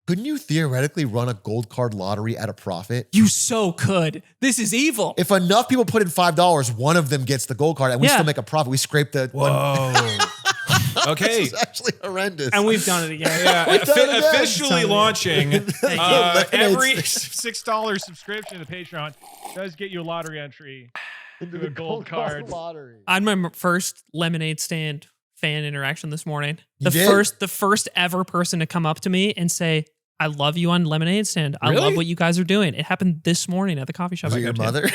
couldn't you theoretically run a gold card lottery at a profit? You so could. This is evil. If enough people put in $5, one of them gets the gold card and we still make a profit. We scrape the Whoa. Okay. This is actually horrendous. And we've done it again. Yeah, officially launching every $6 subscription to Patreon does get you a lottery entry into a gold card lottery. I had my first lemonade stand fan interaction this morning. You did? The first ever person to come up to me and say, I love you on lemonade stand. I love what you guys are doing. It happened this morning at the coffee shop. Was it your mother?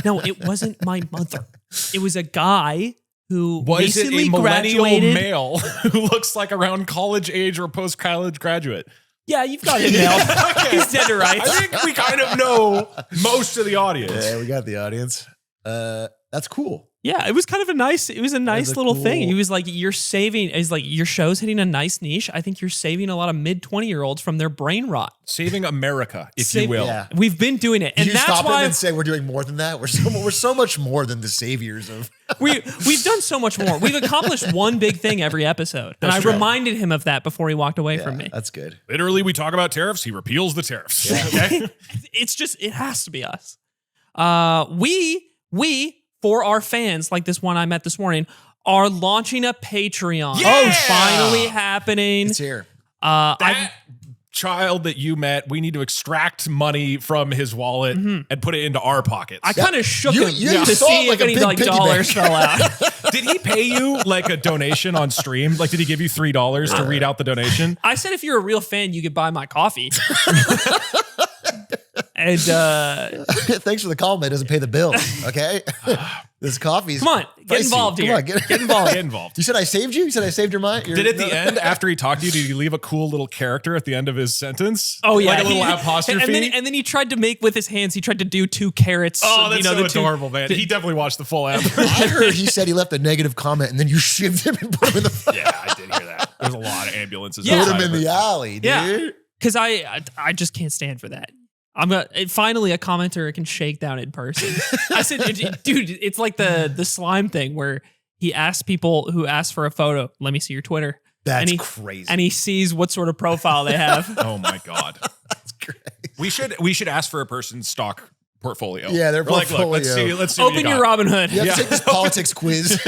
No, it wasn't my mother. It was a guy who Was it recently a millennial graduated. male who looks like around college age or post-college graduate? Yeah, you've got it nailed. He's dead to rights. I think we kind of know most of the audience. Yeah, we got the audience. That's cool. Yeah, it was kind of a nice little thing. cool- He was like, you're saving, he's like, your show's hitting a nice niche. I think you're saving a lot of mid-20-year-olds from their brain rot. Saving America, if you will. Yeah. We've been doing it. Did And you that's stop him why and say we're doing more than that? We're so much more than the saviors of. we've done so much more. We've accomplished one big thing every episode. And I reminded him of that before he walked away from me. That's good. Literally, we talk about tariffs. He repeals the tariffs. Okay? It's just, it has to be us. We, for our fans, like this one I met this morning, are launching a Patreon. Yeah! Oh, finally happening. It's here. That child that you met, we need to extract money from his wallet and put it into our pockets. I kind of shook him you to saw see like if a any big like piggy dollars bank. fell out. Did he pay you like a donation on stream? Like, did he give you $3 to read out the donation? I said if you're a real fan, you could buy my coffee. And Thanks for the compliment. It doesn't pay the bills. Okay. This coffee's come on, get pricey. involved Come here. on, get involved. Get involved. You said I saved you? You said I saved your mind? Did at the end, after he talked to you, did he leave a cool little character at the end of his sentence? Oh yeah, Like a little apostrophe? And then he tried to make with his hands. He tried to do 2 carrots. Oh, that's so the two- adorable, man. He definitely watched the full app. I heard he said he left a negative comment and then you shivved him and put him in the Yeah, I did hear that. There's a lot of ambulances. Yeah. put him outside in of the it. alley, dude. Yeah. Because I just can't stand for that. Finally a commenter can shake down in person. I said, dude, it's like the slime thing where he asks people who ask for a photo, let me see your Twitter. That's and crazy. And he sees what sort of profile they have. Oh my God. That's great. We should ask for a person's stock portfolio. Yeah, their We're like, look, portfolio. let's see what Open you your got. Robinhood. You have to take this politics quiz.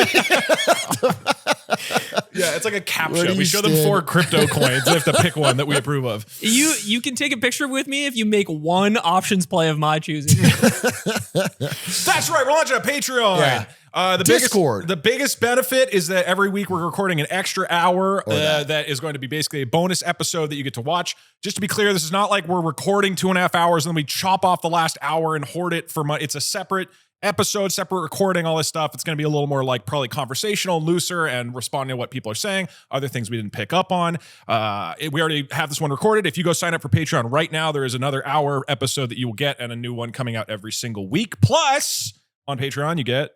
Yeah, it's like a Where do captcha. you We show them stand? 4 crypto coins. They have to pick one that we approve of. You can take a picture with me if you make one options play of my choosing. That's right. We're launching a Patreon. Yeah. The Discord. biggest benefit is that every week we're recording an extra hour that is going to be basically a bonus episode that you get to watch. Just to be clear, this is not like we're recording 2.5 hours and then we chop off the last hour and hoard it for money. It's a separate episode, separate recording, all this stuff. It's going to be a little more like probably conversational, looser, and responding to what people are saying. Other things we didn't pick up on. We already have this one recorded. If you go sign up for Patreon right now, there is another hour episode that you will get and a new one coming out every single week. Plus, on Patreon, you get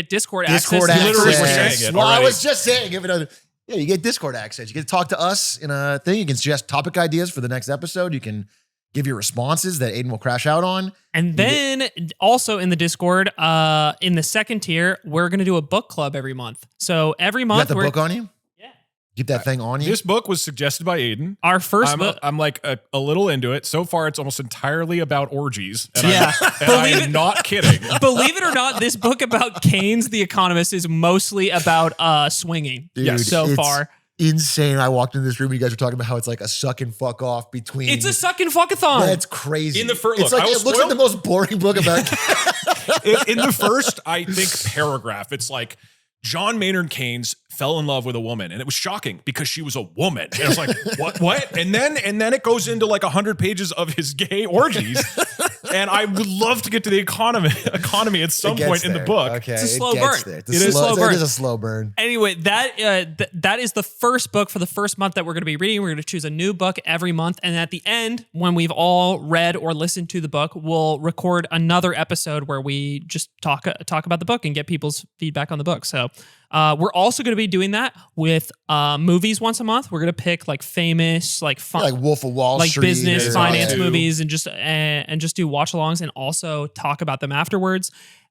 Discord Discord access. access. Literally, we're saying it Well, I already. was just saying, yeah, you get Discord access. You get to talk to us in a thing. You can suggest topic ideas for the next episode. You can give your responses that Aiden will crash out on. And then also in the Discord, in the second tier, we're going to do a book club every month. So every You month, got the book on you? Yeah. Keep that thing on you? This book was suggested by Aiden. Our first book. I'm like a little into it. So far, it's almost entirely about orgies. And Yeah. I'm not kidding. Believe it or not, this book about Keynes, the economist, is mostly about swinging. Dude, so it's far. insane. I walked in this room and you guys were talking about how it's like a suck and fuck off between. It's a suck and fuckathon. That's crazy. In the first- it's look, like I it was looks like spoiled. the most boring book about. In the first, I think, paragraph, it's like John Maynard Keynes fell in love with a woman, and it was shocking because she was a woman. And I was like, what? And then it goes into like 100 pages of his gay orgies. And I would love to get to the economy at some point in the book. Okay, It's a slow it gets burn. there. It is a slow burn. It is a slow burn. Anyway, that is the first book for the first month that we're going to be reading. We're going to choose a new book every month. And at the end, when we've all read or listened to the book, we'll record another episode where we just talk about the book and get people's feedback on the book. So we're also going to be doing that with movies once a month. We're going to pick like famous, like fun, Like Wolf of Wall like Street. business, or- finance yeah. movies, and just do watch-alongs and also talk about them afterwards.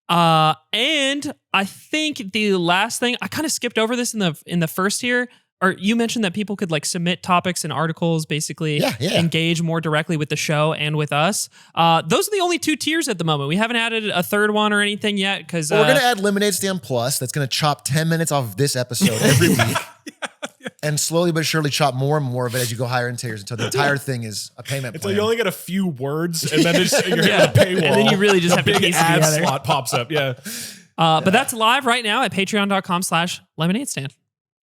And I think the last thing I kind of skipped over this in the first tier or you mentioned that people could like submit topics and articles, basically Yeah. engage more directly with the show and with us. Those are the only 2 tiers at the moment. We haven't added a third one or anything yet because Well, we're going to add Lemonade Stand Plus. That's going to chop 10 minutes off of this episode every week. And slowly but surely chop more and more of it as you go higher in tiers until the entire thing is a payment Until plan. you only get a few words and then you're hitting the paywall. And then you really just a have to big piece it ad together. slot pops up. Yeah. But that's live right now at patreon.com/lemonade stand.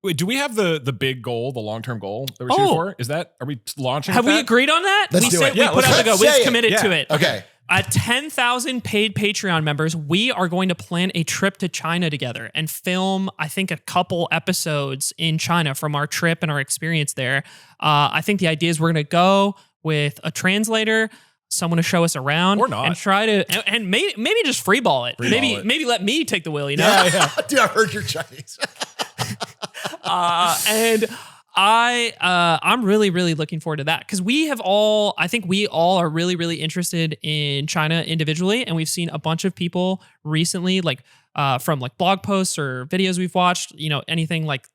Wait, do we have the big goal, the long-term goal that we're shooting for? Are we launching Have with we that? agreed on that? Let's we do said it. we Yeah, put out the let's go. We say just it. committed to Yeah. it. Okay. At 10,000 paid Patreon members, we are going to plan a trip to China together and film, I think, a couple episodes in China from our trip and our experience there. I think the idea is we're going to go with a translator, someone to show us around, Or not. and try to and maybe just freeball it. Maybe let me take the wheel. You know, Yeah. Dude, I heard you're Chinese. and I'm really, really looking forward to that because I think we all are really, really interested in China individually. And we've seen a bunch of people recently, like from like blog posts or videos we've watched, anything like,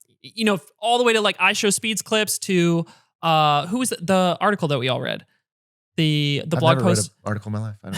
all the way to like I Show Speeds clips to who was the article that we all read? The I've blog never read post. an article in my life. I don't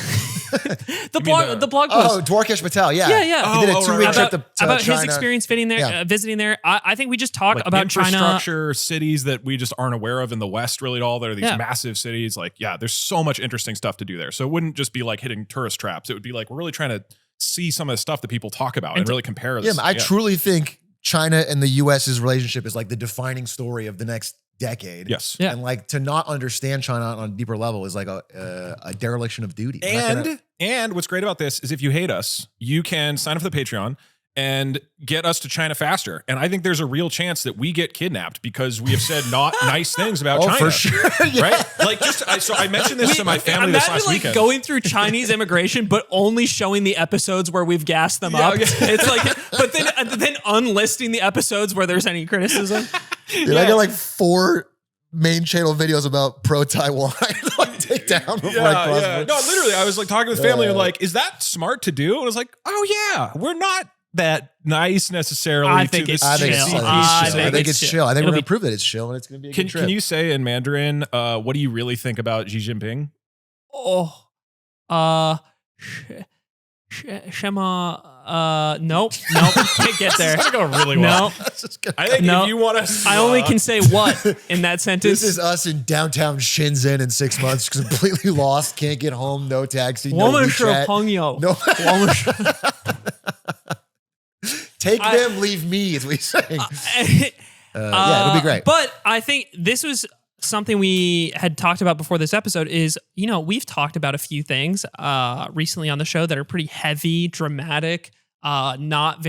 know. The blog post. Oh, Dwarkesh Patel. Yeah. Yeah. He did a Oh, 2-week right. trip to about China. his experience visiting there. I think we just talk Like about China. infrastructure, cities that we just aren't aware of in the West really at all. There are these Yeah. massive cities. Like, there's so much interesting stuff to do there. So it wouldn't just be like hitting tourist traps. It would be like, we're really trying to see some of the stuff that people talk about and really compare this. Yeah, I truly think China and the U.S.'s relationship is like the defining story of the next decade. Yes. Yeah. And like to not understand China on a deeper level is like a dereliction of duty. We're not gonna- And what's great about this is if you hate us, you can sign up for the Patreon and get us to China faster. And I think there's a real chance that we get kidnapped because we have said not nice things about China. for sure. Yeah. Right? Like so I mentioned this to my family this Imagine last like weekend. going through Chinese immigration, but only showing the episodes where we've gassed them up. yeah. It's like, but then unlisting the episodes where there's any criticism. Dude, I got like 4 main channel videos about pro Taiwan. Like take down before I cross. No, literally, I was like talking to the family and like, is that smart to do? And I was like, oh yeah, we're not that nice necessarily. I think it's I think chill. it's chill. I I think it's chill. I think It'll we're be- gonna prove that it's chill and it's gonna be a good trip. Can you say in Mandarin, what do you really think about Xi Jinping? Shema, nope, can't get there. This is going really well. No, That's just gonna- I think No. if you want us, I only can say what in that sentence. This is us in downtown Shenzhen in 6 months, completely lost, can't get home, no taxi, no 我们是 WeChat. 朋友. No. 我们是 Take them, leave me, is what he's saying. Yeah, it'll be great. But I think this was something we had talked about before this episode is, we've talked about a few things recently on the show that are pretty heavy, dramatic, not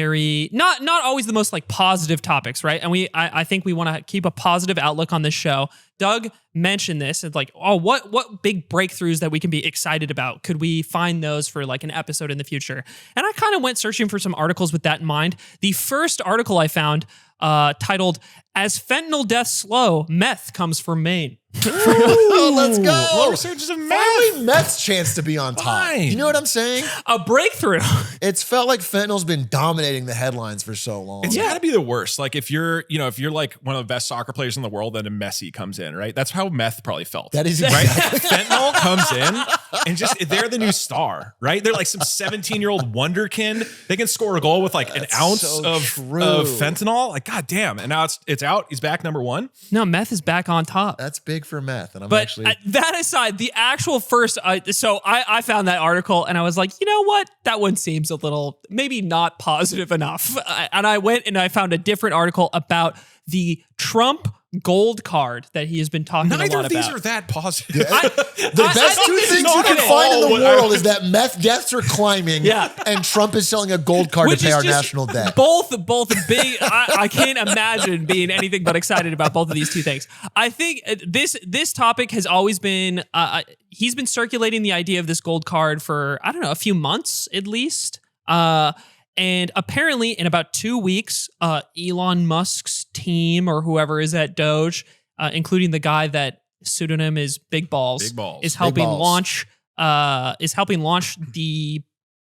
always the most like positive topics, right? And I think we want to keep a positive outlook on this show. Doug mentioned this. It's like, what big breakthroughs that we can be excited about? Could we find those for like an episode in the future? And I kind of went searching for some articles with that in mind. The first article I found titled "As Fentanyl Deaths Slow, Meth Comes from Maine." Oh, let's go. Well, resurgence of meth. Finally, meth's chance to be on top. Fine. You know what I'm saying? A breakthrough. It's felt like fentanyl's been dominating the headlines for so long. It's got to be the worst. Like if you're like one of the best soccer players in the world, then a Messi comes in, right? That's how meth probably felt. That is right. exactly. Fentanyl comes in and just they're the new star, right? They're like some 17-year-old wonderkind. They can score a goal with like an ounce so of true. fentanyl. Like, god damn. And now it's out. He's back number 1. No, meth is back on top. That's big for meth. And I'm But actually. that aside, the actual first, so I found that article and I was like, you know what? That one seems a little, maybe not positive enough. And I went and I found a different article about the Trump gold card that he has been talking a Neither lot of these about. are that positive. The best two this is things not you can at find in all the what I- world is that meth deaths are climbing, Yeah. and Trump is selling a gold card Which to pay is our just national debt. Both big. I can't imagine being anything but excited about both of these two things. I think this topic has always been. He's been circulating the idea of this gold card for I don't know a few months at least. And apparently, in about 2 weeks, Elon Musk's team or whoever is at Doge, including the guy that pseudonym is Big Balls, Big Balls. is helping Balls. launch the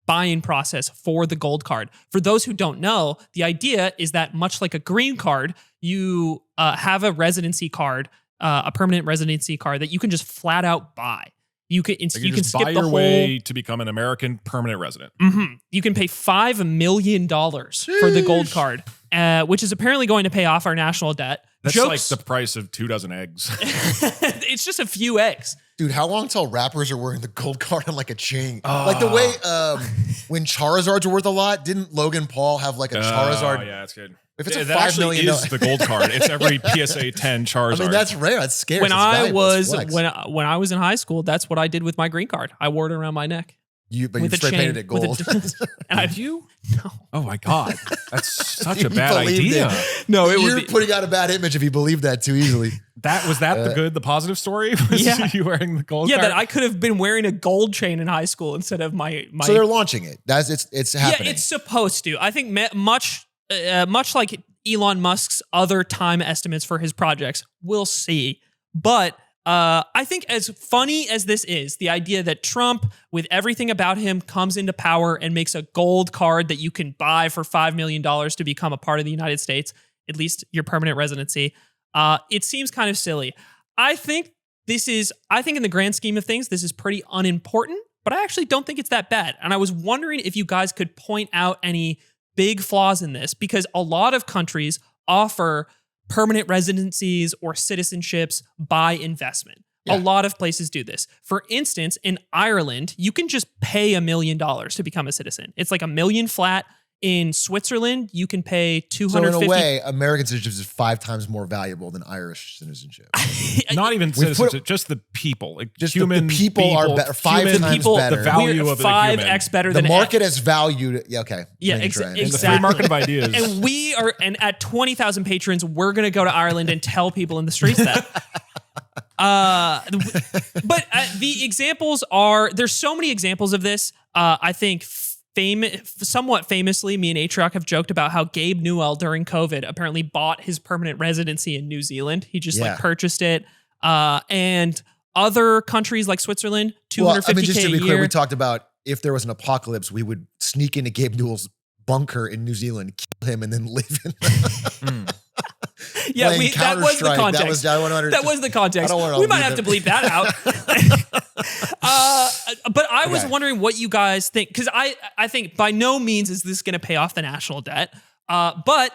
buying process for the gold card. For those who don't know, the idea is that much like a green card, you have a residency card, a permanent residency card that you can just flat out buy. You can You can skip buy the your whole way to become an American permanent resident. You can pay $5 million for the gold card, which is apparently going to pay off our national debt. That's like the price of 2 dozen eggs. It's just a few eggs. Dude, how long till rappers are wearing the gold card on like a chain? Like the way when Charizards were worth a lot, didn't Logan Paul have like a Charizard? Oh, yeah, that's good. If it's a that $5 actually million, is the gold card. It's every PSA 10 Charizard. I mean, that's rare. That's scary. When I was in high school, that's what I did with my green card. I wore it around my neck. You with a spray chain, painted it gold. Have you? No. Oh my God. That's such You a bad believed idea. it. No, You're putting out a bad image if you believe that too easily. The positive story? Was Yeah. you wearing the gold Yeah, card? that I could have been wearing a gold chain in high school instead of my. So they're launching it. It's happening. Yeah, it's supposed to. I think much like Elon Musk's other time estimates for his projects, we'll see. But I think as funny as this is, the idea that Trump, with everything about him, comes into power and makes a gold card that you can buy for $5 million to become a part of the United States, at least your permanent residency, it seems kind of silly. I think in the grand scheme of things, this is pretty unimportant, but I actually don't think it's that bad. And I was wondering if you guys could point out any big flaws in this, because a lot of countries offer permanent residencies or citizenships by investment. Yeah. A lot of places do this. For instance, in Ireland, you can just pay $1 million to become a citizen. It's like $1 million flat. In Switzerland, you can pay $250. So in a way, American citizenship is 5 times more valuable than Irish citizenship. Not even citizenship, just the people. Like Just human the people are better, 5 times better. The value of the human. 5x better The than market is valued. Yeah, okay. Yeah, In the free market of ideas. And at 20,000 patrons, we're going to go to Ireland and tell people in the streets that. But the examples there's so many examples of this. I think somewhat famously, me and Atrioc have joked about how Gabe Newell during COVID apparently bought his permanent residency in New Zealand. He just purchased it. And other countries like Switzerland, $250K just to be a clear, year. we talked about if there was an apocalypse, we would sneak into Gabe Newell's bunker in New Zealand, kill him, and then live in. Yeah, that was the context. That was the context. We might have to bleep that out. But I was wondering what you guys think, because I think by no means is this going to pay off the national debt. But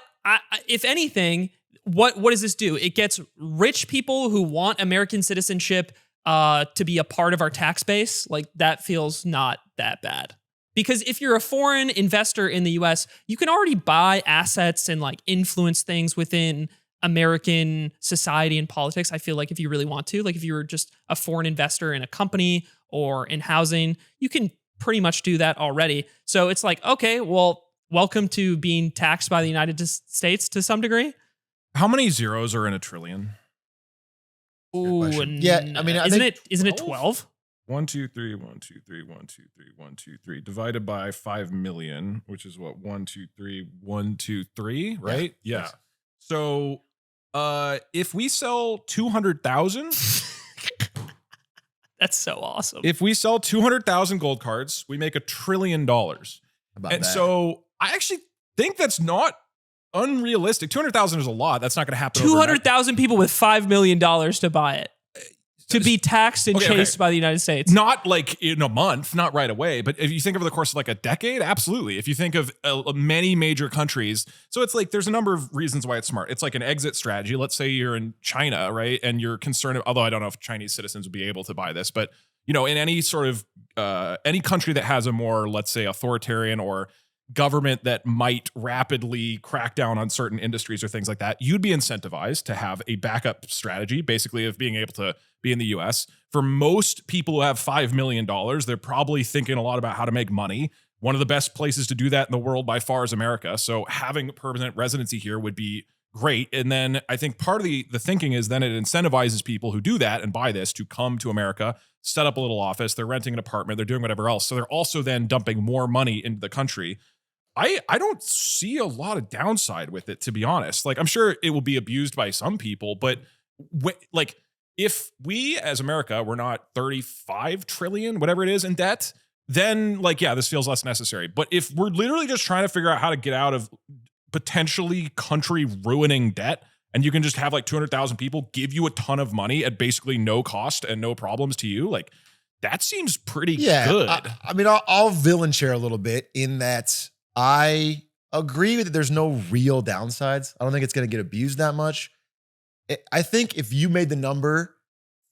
if anything, what does this do? It gets rich people who want American citizenship to be a part of our tax base. Like, that feels not that bad. Because if you're a foreign investor in the US, you can already buy assets and like influence things within American society and politics. I feel like if you really want to, like if you're just a foreign investor in a company or in housing, you can pretty much do that already. So it's like, okay, well, welcome to being taxed by the United States to some degree. How many zeros are in a trillion? Ooh, yeah, I mean, isn't it 12? 1, 2, 3, 1, 2, 3, 1, 2, 3, 1, 2, 3, divided by 5 million, which is what, 1, 2, 3, 1, 2, 3, right? Yeah. Yes. So if we sell 200,000, that's so awesome. If we sell 200,000 gold cards, we make $1 trillion. So I actually think that's not unrealistic. 200,000 is a lot. That's not going to happen. 200,000 people with $5 million to buy it. To be taxed and chased by the United States. Not like in a month, not right away. But if you think over the course of like a decade, absolutely. If you think of many major countries, so it's like there's a number of reasons why it's smart. It's like an exit strategy. Let's say you're in China, right? And you're concerned, although I don't know if Chinese citizens would be able to buy this, but you know, in any sort of any country that has a more, let's say, authoritarian or government that might rapidly crack down on certain industries or things like that, you'd be incentivized to have a backup strategy, basically, of being able to be in the US. For most people who have $5 million, they're probably thinking a lot about how to make money. One of the best places to do that in the world by far is America. So having permanent residency here would be great. And then I think part of the thinking is then it incentivizes people who do that and buy this to come to America, set up a little office, they're renting an apartment, they're doing whatever else. So they're also then dumping more money into the country. I don't see a lot of downside with it, to be honest. Like, I'm sure it will be abused by some people, but like, if we as America were not 35 trillion, whatever it is, in debt, then like, yeah, this feels less necessary. But if we're literally just trying to figure out how to get out of potentially country ruining debt and you can just have like 200,000 people give you a ton of money at basically no cost and no problems to you. Like that seems pretty good. I mean, I'll villain share a little bit in that I agree that there's no real downsides. I don't think it's going to get abused that much. I think if you made the number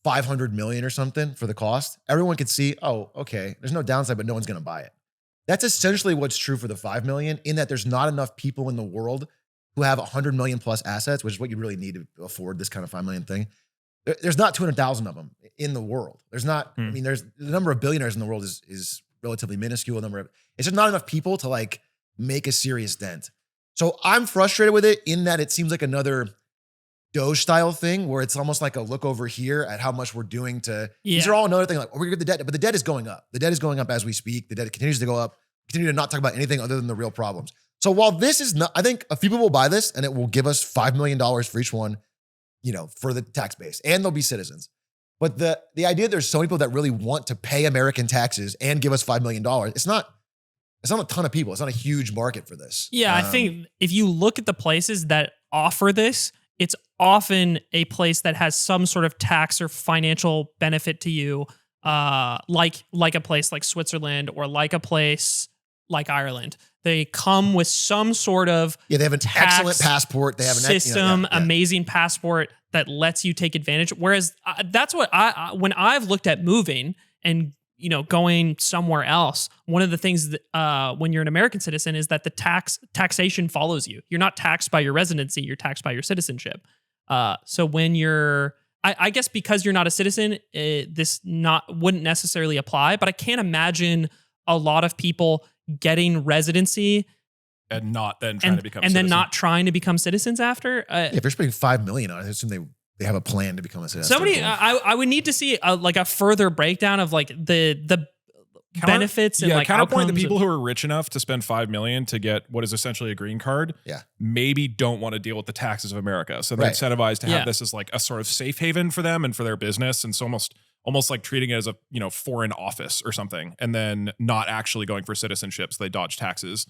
500 million or something for the cost, everyone could see, oh, okay, there's no downside, but no one's going to buy it. That's essentially what's true for the 5 million, in that there's not enough people in the world who have 100 million plus assets, which is what you really need to afford this kind of 5 million thing. There's not 200,000 of them in the world. There's not, I mean, there's the number of billionaires in the world is relatively minuscule. It's just not enough people to like make a serious dent. So I'm frustrated with it in that it seems like another Doge style thing where it's almost like a look over here at how much we're doing to, these are all another thing, like, oh, we're gonna get the debt, but the debt is going up. The debt is going up as we speak. The debt continues to go up. Continue to not talk about anything other than the real problems. So while this is not, I think a few people will buy this and it will give us $5 million for each one, for the tax base, and they'll be citizens. But the idea that there's so many people that really want to pay American taxes and give us $5 million, it's not a ton of people. It's not a huge market for this. Yeah, I think if you look at the places that offer this, it's often a place that has some sort of tax or financial benefit to you, like a place like Switzerland or like a place like Ireland. They come with some sort of they have an excellent passport. They have an system, amazing passport that lets you take advantage. Whereas that's what when I've looked at moving and going somewhere else, one of the things that when you're an American citizen is that the taxation follows you. You're not taxed by your residency, you're taxed by your citizenship. So when you're, I guess because you're not a citizen, this wouldn't necessarily apply, but I can't imagine a lot of people getting residency and not then trying to become and citizen. then not trying to become citizens after. If you're spending $5 million on it, I assume they have a plan to become a citizen. Somebody, I would need to see a further breakdown of like the benefits and like counterpoint. The outcomes people who are rich enough to spend $5 million to get what is essentially a green card, maybe don't want to deal with the taxes of America, so they're incentivized to have this as like a sort of safe haven for them and for their business, and it's almost like treating it as a foreign office or something, and then not actually going for citizenship, so they dodge taxes.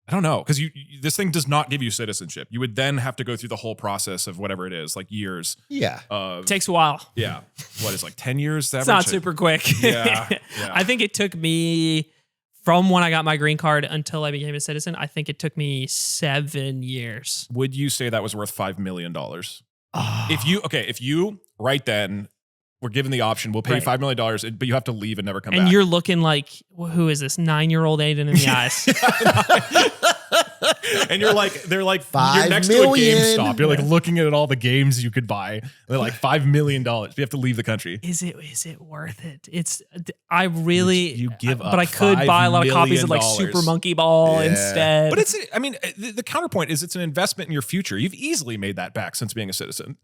I don't know, because this thing does not give you citizenship. You would then have to go through the whole process of whatever it is, like years. Yeah. It takes a while. Yeah. What is like 10 years? It's not super quick. Yeah. I think it took me from when I got my green card until I became a citizen, I think it took me 7 years. Would you say that was worth $5 million? If you right then were given the option, we'll pay you $5 million, but you have to leave and never come back. And you're looking like, who is this 9-year-old Aiden in the eyes? And you're like, they're like, $5 you're next million. to a GameStop. You're like looking at all the games you could buy. They're like $5 million. You have to leave the country. Is it worth it? I really, you give up, but I could buy a lot of copies of like $5 Super Monkey Ball instead. But the counterpoint is it's an investment in your future. You've easily made that back since being a citizen.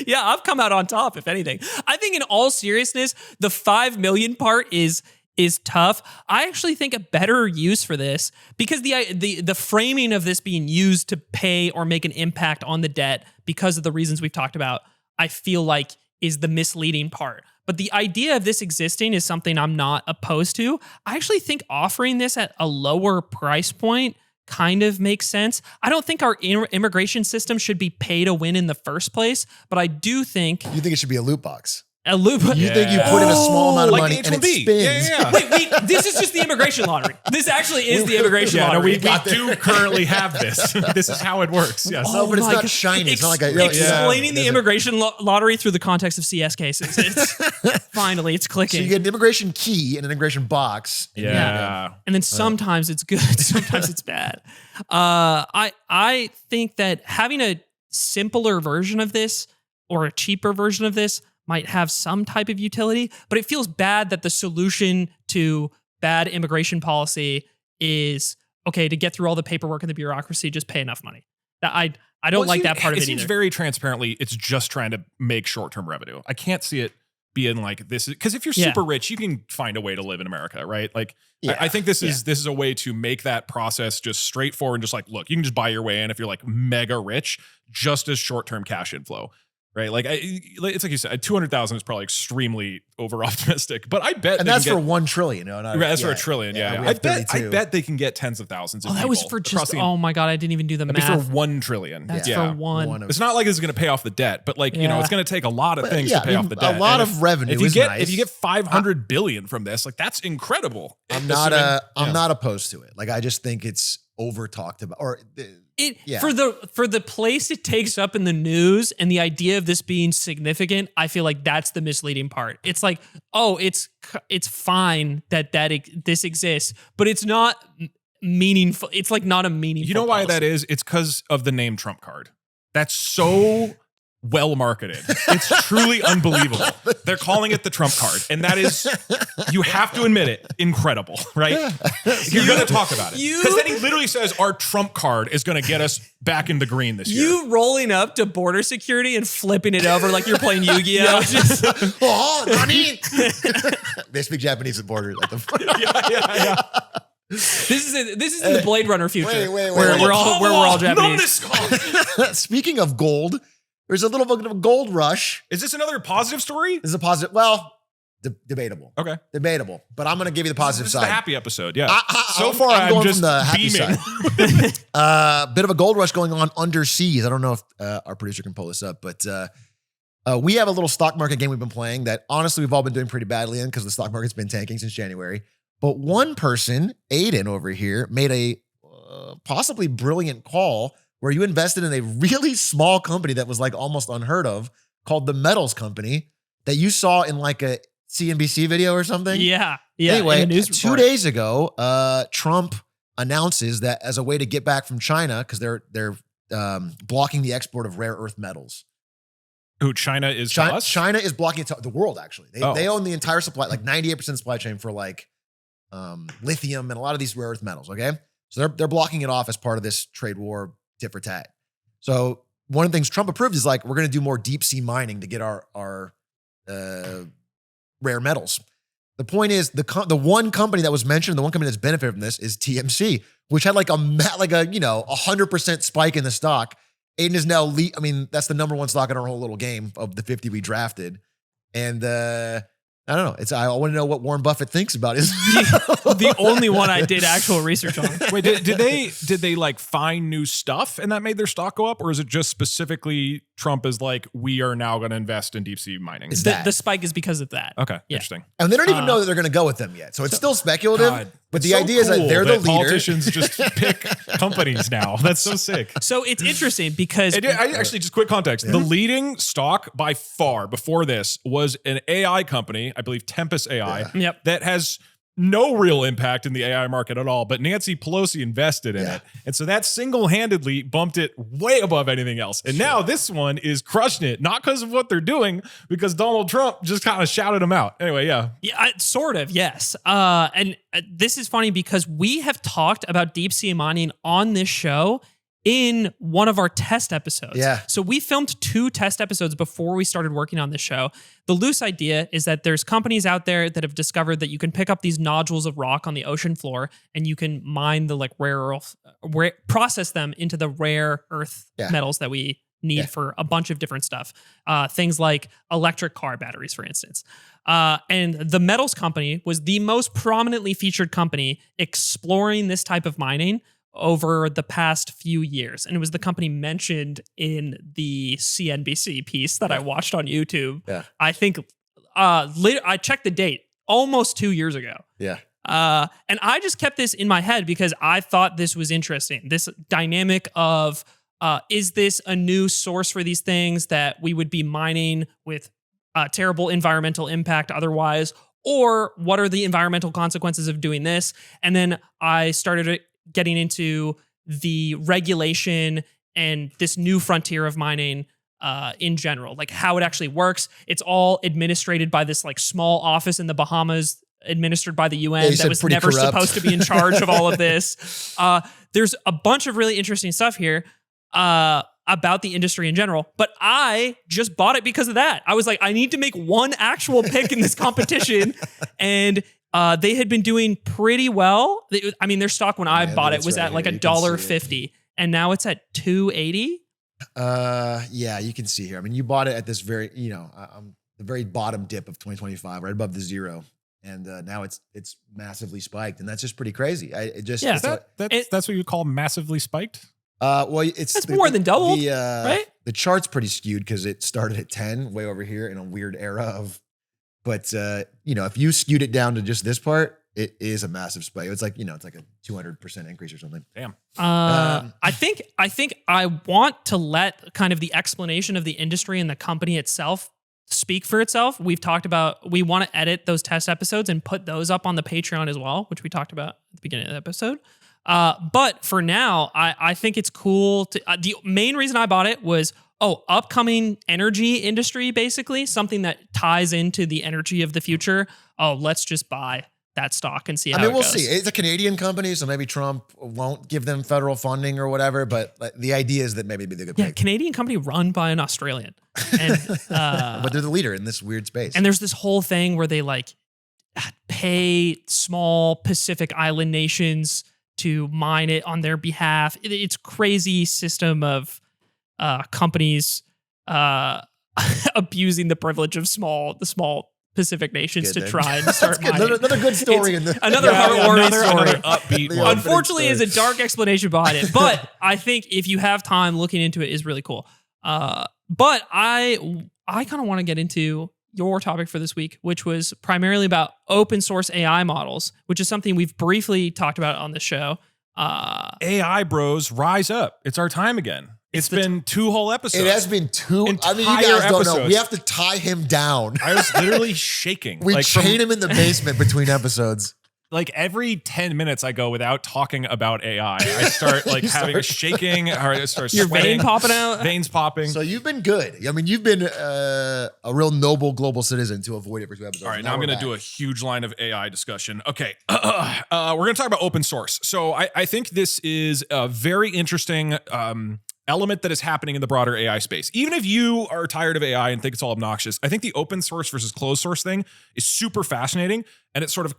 Yeah, I've come out on top, if anything. I think in all seriousness, the 5 million part is tough. I actually think a better use for this, because the framing of this being used to pay or make an impact on the debt because of the reasons we've talked about, I feel like is the misleading part. But the idea of this existing is something I'm not opposed to. I actually think offering this at a lower price point kind of makes sense. I don't think our immigration system should be pay to win in the first place, but I do think... You think it should be a loot box? A loop. You think you put in a small amount of like money and it spins. Yeah. Wait, this is just the immigration lottery. This actually is the immigration lottery. We do currently have this. This is how it works. Yes. No, but it's not shiny. It's not like explaining the immigration lottery through the context of CS cases. Finally, it's clicking. So you get an immigration key and an immigration box. Yeah. And then sometimes it's good, sometimes it's bad. I think that having a simpler version of this or a cheaper version of this might have some type of utility, but it feels bad that the solution to bad immigration policy is, okay, to get through all the paperwork and the bureaucracy, just pay enough money. I don't like that part of it either. It seems very transparently, it's just trying to make short-term revenue. I can't see it being like this, because if you're super rich, you can find a way to live in America, right? Like, I think this is a way to make that process just straightforward and just like, look, you can just buy your way in if you're like mega rich, just as short-term cash inflow. right? Like it's like you said, 200,000 is probably extremely over optimistic, but I bet, and that's for 1 trillion. You know, not, that's for $1 trillion. Yeah, we I have bet they can get tens of thousands. Of that was people for across just. the- Oh my god, I didn't even do the that'd be math. for 1 trillion. That's yeah. for one. It's not like it's going to pay off the debt, but like you know, it's going to take a lot of things to pay off the debt. A lot of revenue. If you is get nice. if you get 500 billion from this, like that's incredible. I'm not opposed to it. Like I just think it's over talked about, or for the place it takes up in the news and the idea of this being significant. I feel like that's the misleading part. It's like, oh, it's fine that this exists, but it's not meaningful. It's like not a meaningful. You know why policy. that is? It's because of the name Trump card. That's so well marketed. It's truly unbelievable. They're calling it the Trump card. And that is, you have to admit it, incredible, right? You're going to talk about it. Because then he literally says our Trump card is going to get us back in the green this year. You rolling up to border security and flipping it over like you're playing Yu-Gi-Oh! Oh, Nani! They speak Japanese at border. yeah. This is in the Blade Runner future. Wait. Where we're all Japanese. Speaking of gold, there's a little bit of a gold rush. Is this another positive story? This is a positive. Well, debatable. Okay. Debatable. But I'm going to give you the positive This side. is the happy episode. Yeah. So far, I'm going just from the happy beaming. side. Bit of a gold rush going on underseas. I don't know if our producer can pull this up, but we have a little stock market game we've been playing that honestly we've all been doing pretty badly in because the stock market's been tanking since January. But one person, Aiden over here, made a possibly brilliant call where you invested in a really small company that was like almost unheard of called the Metals Company that you saw in like a CNBC video or something. Yeah. Anyway, 2 days ago, Trump announces that as a way to get back from China, because they're blocking the export of rare earth metals. Who China is to us? China is blocking it to the world, actually. Oh. They own the entire supply, like 98% supply chain for like lithium and a lot of these rare earth metals, okay? So they're blocking it off as part of this trade war tit for tat. So one of the things Trump approved is like, we're going to do more deep sea mining to get our rare metals. The point is the one company that was mentioned, the one company that's benefited from this is TMC, which had like a 100% spike in the stock. Aiden is now that's the number one stock in our whole little game of the 50 we drafted. And I don't know. I want to know what Warren Buffett thinks about it. The only one I did actual research on. Wait, did they like find new stuff and that made their stock go up, or is it just specifically Trump is like, we are now going to invest in deep sea mining? The spike is because of that. Okay, Yeah. interesting. And they don't even know that they're going to go with them yet. So it's still speculative. God, but the it's so idea is that cool they're the leader. Politicians just pick companies now. That's so sick. So it's interesting because I actually, just quick context. The leading stock by far before this was an AI company, I believe Tempest AI, Yep. that has no real impact in the AI market at all, but Nancy Pelosi invested in it. And so that single-handedly bumped it way above anything else. And now this one is crushing it, not because of what they're doing, because Donald Trump just kind of shouted them out. Anyway, yeah. Yeah, sort of, yes. And this is funny because we have talked about deep sea mining on this show in one of our test episodes. Yeah. So we filmed 2 test episodes before we started working on this show. The loose idea is that there's companies out there that have discovered that you can pick up these nodules of rock on the ocean floor and you can mine the like process them into the rare earth metals that we need for a bunch of different stuff. Things like electric car batteries, for instance. And the Metals Company was the most prominently featured company exploring this type of mining over the past few years. And it was the company mentioned in the CNBC piece that I watched on YouTube. Yeah. I think I checked the date almost 2 years ago. Yeah. And I just kept this in my head because I thought this was interesting. This dynamic of, is this a new source for these things that we would be mining with terrible environmental impact otherwise? Or what are the environmental consequences of doing this? And then I started getting into the regulation and this new frontier of mining in general, like how it actually works. It's all administrated by this like small office in the Bahamas administered by the UN that was never supposed to be in charge of all of this. There's a bunch of really interesting stuff here about the industry in general, but I just bought it because of that. I was like, I need to make one actual pick in this competition. And they had been doing pretty well. I mean, their stock when I bought it was at like $1.50, and now it's at $2.80. Yeah, you can see here. I mean, you bought it at this very, the very bottom dip of 2025, right above the zero. And now it's massively spiked. And that's just pretty crazy. Yeah. That's what you call massively spiked? Well, it's more than doubled, right? The chart's pretty skewed because it started at 10 way over here in a weird era of, but if you skewed it down to just this part, it is a massive spike. It's like, it's like a 200% increase or something. Damn. I think I want to let kind of the explanation of the industry and the company itself speak for itself. We've talked about, we want to edit those test episodes and put those up on the Patreon as well, which we talked about at the beginning of the episode. But for now, I think it's cool to, the main reason I bought it was, upcoming energy industry, basically something that ties into the energy of the future. Let's just buy that stock and see how it goes. We'll see. It's a Canadian company, so maybe Trump won't give them federal funding or whatever, but the idea is that maybe they're good. Yeah, Canadian company run by an Australian. And, but they're the leader in this weird space. And there's this whole thing where they like pay small Pacific Island nations to mine it on their behalf. It's crazy system of companies abusing the privilege of the small Pacific nations to try and start mining. Another good story. Another heartwarming story. Another upbeat one. Unfortunately, is a dark explanation behind it. But I think if you have time, looking into it is really cool. But I kind of want to get into your topic for this week, which was primarily about open source AI models, which is something we've briefly talked about on the show. AI bros, rise up. It's our time again. It's been 2 whole episodes. It has been 2. I mean, you guys don't know. We have to tie him down. I was literally shaking. We chain him in the basement between episodes. Like every 10 minutes I go without talking about AI. I start having a shaking, or I start your sweating, vein popping out. Veins popping. So you've been good. I mean, you've been a real noble global citizen to avoid it for 2 episodes. All right, now I'm going to do a huge line of AI discussion. Okay, we're going to talk about open source. So I think this is a very interesting element that is happening in the broader AI space. Even if you are tired of AI and think it's all obnoxious, I think the open source versus closed source thing is super fascinating. And it sort of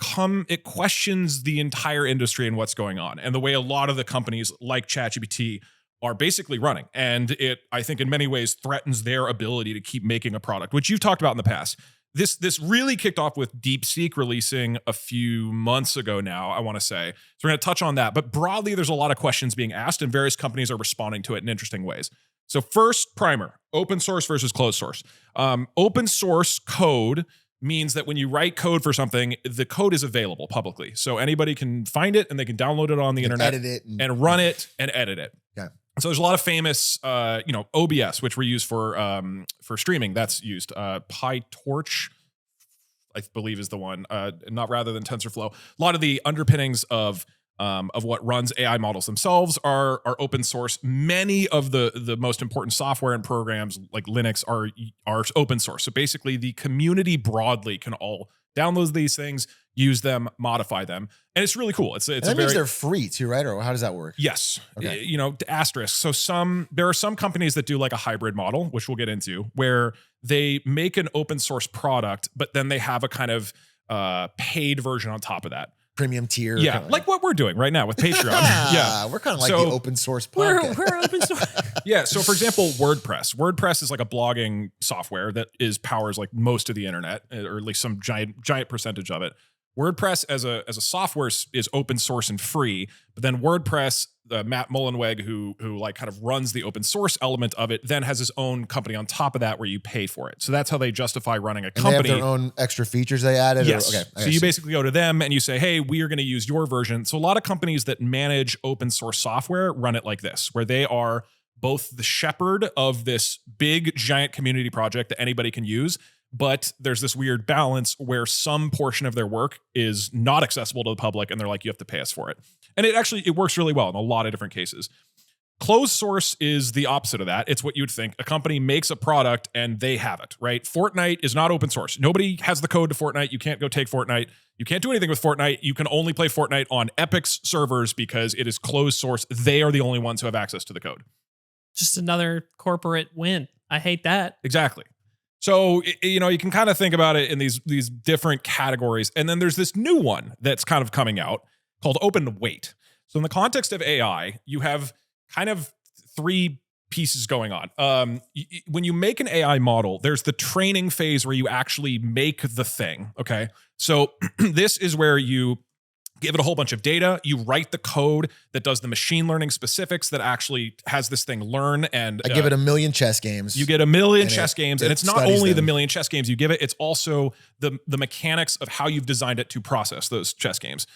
it questions the entire industry and what's going on and the way a lot of the companies like ChatGPT are basically running. And it, I think in many ways, threatens their ability to keep making a product, which you've talked about in the past. This really kicked off with DeepSeek releasing a few months ago now, I want to say. So we're going to touch on that. But broadly, there's a lot of questions being asked and various companies are responding to it in interesting ways. So first, primer, open source versus closed source. Open source code means that when you write code for something, the code is available publicly. So anybody can find it and they can download it on the internet, edit it and run it and edit it. Okay. So there's a lot of famous, OBS, which we use for streaming. That's used. PyTorch, I believe, is the one. Not rather than TensorFlow. A lot of the underpinnings of what runs AI models themselves are open source. Many of the most important software and programs like Linux are open source. So basically, the community broadly can all download these things, use them, modify them, and it's really cool. That means they're free too, right? Or how does that work? Yes. Okay. Asterisk. So there are some companies that do like a hybrid model, which we'll get into, where they make an open source product, but then they have a kind of paid version on top of that. Premium tier. Yeah, like what we're doing right now with Patreon. Yeah, we're kind of like the open source podcast. We're open source. Yeah, so for example, WordPress. WordPress is like a blogging software that powers like most of the internet, or at least some giant percentage of it. WordPress as a software is open source and free, but then WordPress, Matt Mullenweg, who like kind of runs the open source element of it, then has his own company on top of that where you pay for it. So that's how they justify running a company. And they have their own extra features they added? Yes. Okay. So you basically go to them and you say, hey, we are going to use your version. So a lot of companies that manage open source software run it like this, where they are both the shepherd of this big, giant community project that anybody can use, but there's this weird balance where some portion of their work is not accessible to the public and they're like, you have to pay us for it. And it works really well in a lot of different cases. Closed source is the opposite of that. It's what you would think. A company makes a product and they have it, right? Fortnite is not open source. Nobody has the code to Fortnite. You can't go take Fortnite. You can't do anything with Fortnite. You can only play Fortnite on Epic's servers because it is closed source. They are the only ones who have access to the code. Just another corporate win. I hate that. Exactly. So, you can kind of think about it in these different categories. And then there's this new one that's kind of coming out called open weight. So in the context of AI, you have kind of 3 pieces going on. When you make an AI model, there's the training phase where you actually make the thing. Okay. So this is where you give it a whole bunch of data. You write the code that does the machine learning specifics that actually has this thing learn. And I give it 1 million chess games. You get 1 million chess games. And it's not only the 1 million chess games you give it, it's also the mechanics of how you've designed it to process those chess games.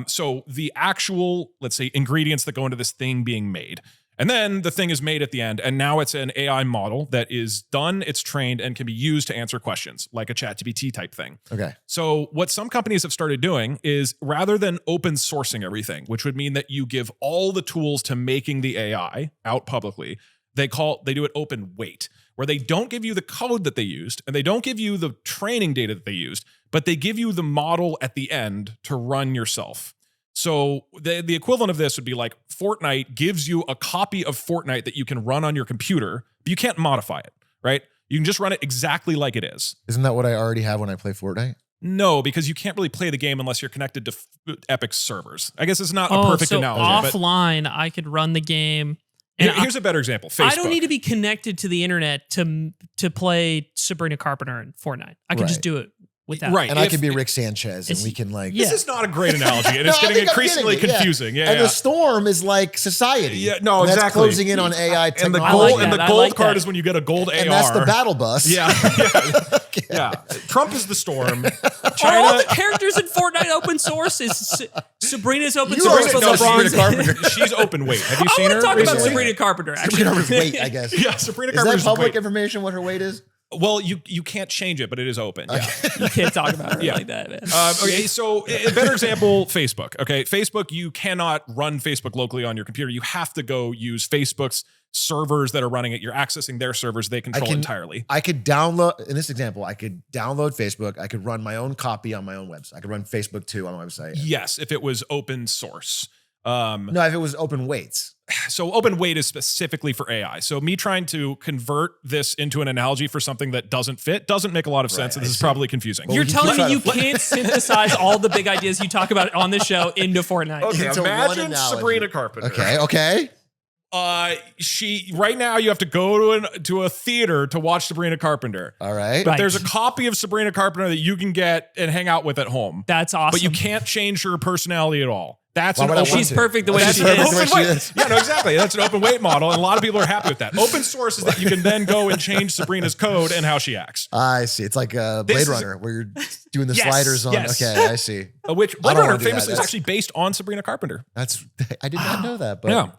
So the actual, let's say, ingredients that go into this thing being made. And then the thing is made at the end, and now it's an AI model that is done, it's trained, and can be used to answer questions, like a ChatGPT type thing. Okay. So what some companies have started doing is, rather than open sourcing everything, which would mean that you give all the tools to making the AI out publicly, they do it open weight, where they don't give you the code that they used, and they don't give you the training data that they used, but they give you the model at the end to run yourself. So the equivalent of this would be like Fortnite gives you a copy of Fortnite that you can run on your computer, but you can't modify it, right? You can just run it exactly like it is. Isn't that what I already have when I play Fortnite? No, because you can't really play the game unless you're connected to Epic's servers. I guess it's not a perfect analogy. Offline, I could run the game. And here's a better example. Facebook. I don't need to be connected to the internet to play Sabrina Carpenter in Fortnite. I can just do it without. Right. And I can be Rick Sanchez and we can like... This is not a great analogy, and it's getting increasingly confusing. Yeah. And the storm is like society. Yeah, no, and exactly. That's closing in on AI technology. And the gold card is when you get a gold AR. And that's the battle bus. Yeah. Yeah. Trump is the storm. Are all the characters in Fortnite open source? Is Sabrina's open source for Sabrina Carpenter. She's open weight. Have you seen her? I want to talk about Sabrina Carpenter, actually. Sabrina Carpenter's weight, I guess. Yeah, Sabrina Carpenter's Is that public information what her weight is? Well, you can't change it, but it is open. Yeah. You can't talk about her like that, man. Okay, so a better example, Facebook. Okay, Facebook, you cannot run Facebook locally on your computer. You have to go use Facebook's servers that are running it. You're accessing their servers. They control entirely. I could download, in this example, I could download Facebook. I could run my own copy on my own website. I could run Facebook 2 on my website. Yes, if it was open source. No, if it was open weights. So open weight is specifically for AI. So me trying to convert this into an analogy for something that doesn't fit doesn't make a lot of sense. And this is probably confusing. You're telling me you can't synthesize all the big ideas you talk about on the show into Fortnite. Okay, imagine Sabrina Carpenter. Okay. Right now you have to go to a theater to watch Sabrina Carpenter. All right. But there's a copy of Sabrina Carpenter that you can get and hang out with at home. That's awesome. But you can't change her personality at all. That's she's perfect the way she is. Yeah, no, exactly. That's an open weight model, and a lot of people are happy with that. Open source is that you can then go and change Sabrina's code and how she acts. I see. It's like a Blade Runner where you're doing the sliders on. Yes. Okay, I see. Which Blade Runner famously is actually based on Sabrina Carpenter. I did not know that, but yeah.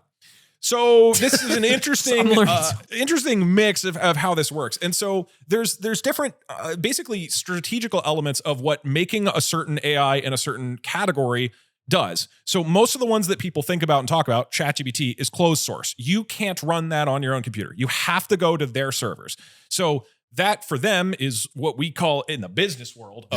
So this is an interesting mix of how this works. And so there's different basically strategical elements of what making a certain AI in a certain category does. So most of the ones that people think about and talk about, ChatGPT, is closed source. You can't run that on your own computer. You have to go to their servers. So that for them is what we call in the business world a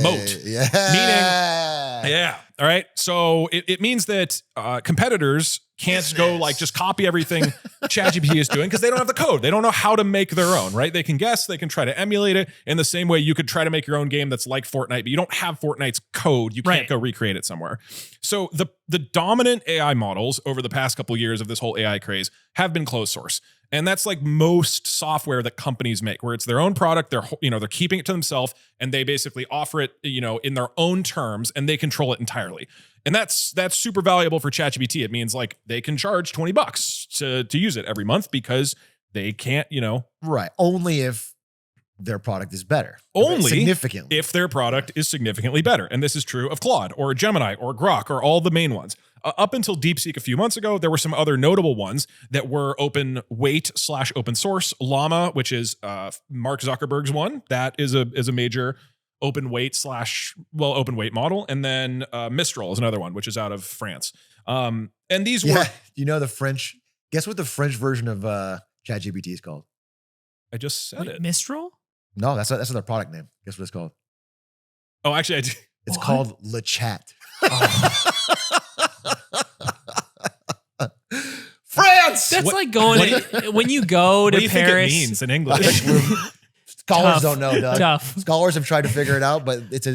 moat. Yeah. All right. So it means that competitors can't go like just copy everything ChatGPT is doing because they don't have the code. They don't know how to make their own, right? They can guess, they can try to emulate it in the same way you could try to make your own game that's like Fortnite, but you don't have Fortnite's code. You can't go recreate it somewhere. So the dominant AI models over the past couple of years of this whole AI craze have been closed source. And that's like most software that companies make, where it's their own product. They're keeping it to themselves, and they basically offer it, in their own terms, and they control it entirely. And that's super valuable for ChatGPT. It means like they can charge $20 to use it every month because they can't, right. Only if their product is better. Only significantly if their product is significantly better. And this is true of Claude or Gemini or Grok or all the main ones. Up until DeepSeek a few months ago, there were some other notable ones that were open weight / open source. Llama, which is Mark Zuckerberg's one, that is a major open weight open weight model. And then Mistral is another one, which is out of France. And these were... the French... Guess what the French version of ChatGPT is called? I just said it. Mistral? No, that's their product name. Guess what it's called? Oh, actually, I do. It's called Le Chat. France! That's like going... when you go to what do you Paris... think it means in English? Scholars don't know, Doug. Tough. Scholars have tried to figure it out, but it's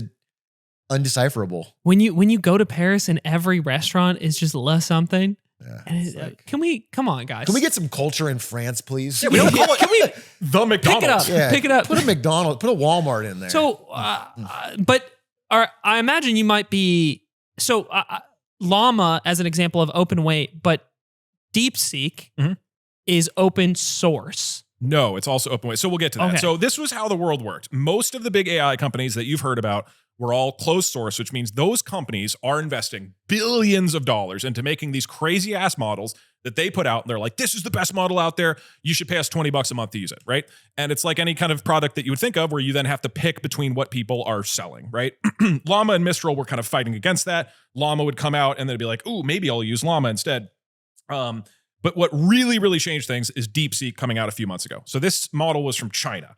undecipherable. When you go to Paris and every restaurant is just Le something, Yeah. And can we come on, guys? Can we get some culture in France, please? Yeah, we don't call it. Can we the McDonald's? Pick it up. Put a McDonald's, put a Walmart in there. So, but I imagine you might be Llama as an example of open weight, but DeepSeek is open source. No, it's also open weight. So we'll get to that. Okay. So this was how the world worked. Most of the big AI companies that you've heard about were all closed source, which means those companies are investing billions of dollars into making these crazy ass models that they put out. And they're like, this is the best model out there. You should pay us $20 a month to use it, right? And it's like any kind of product that you would think of where you then have to pick between what people are selling, right? Llama and Mistral were kind of fighting against that. Llama would come out and then be like, ooh, maybe I'll use Llama instead. But what really, really changed things is DeepSeek coming out a few months ago. So this model was from China.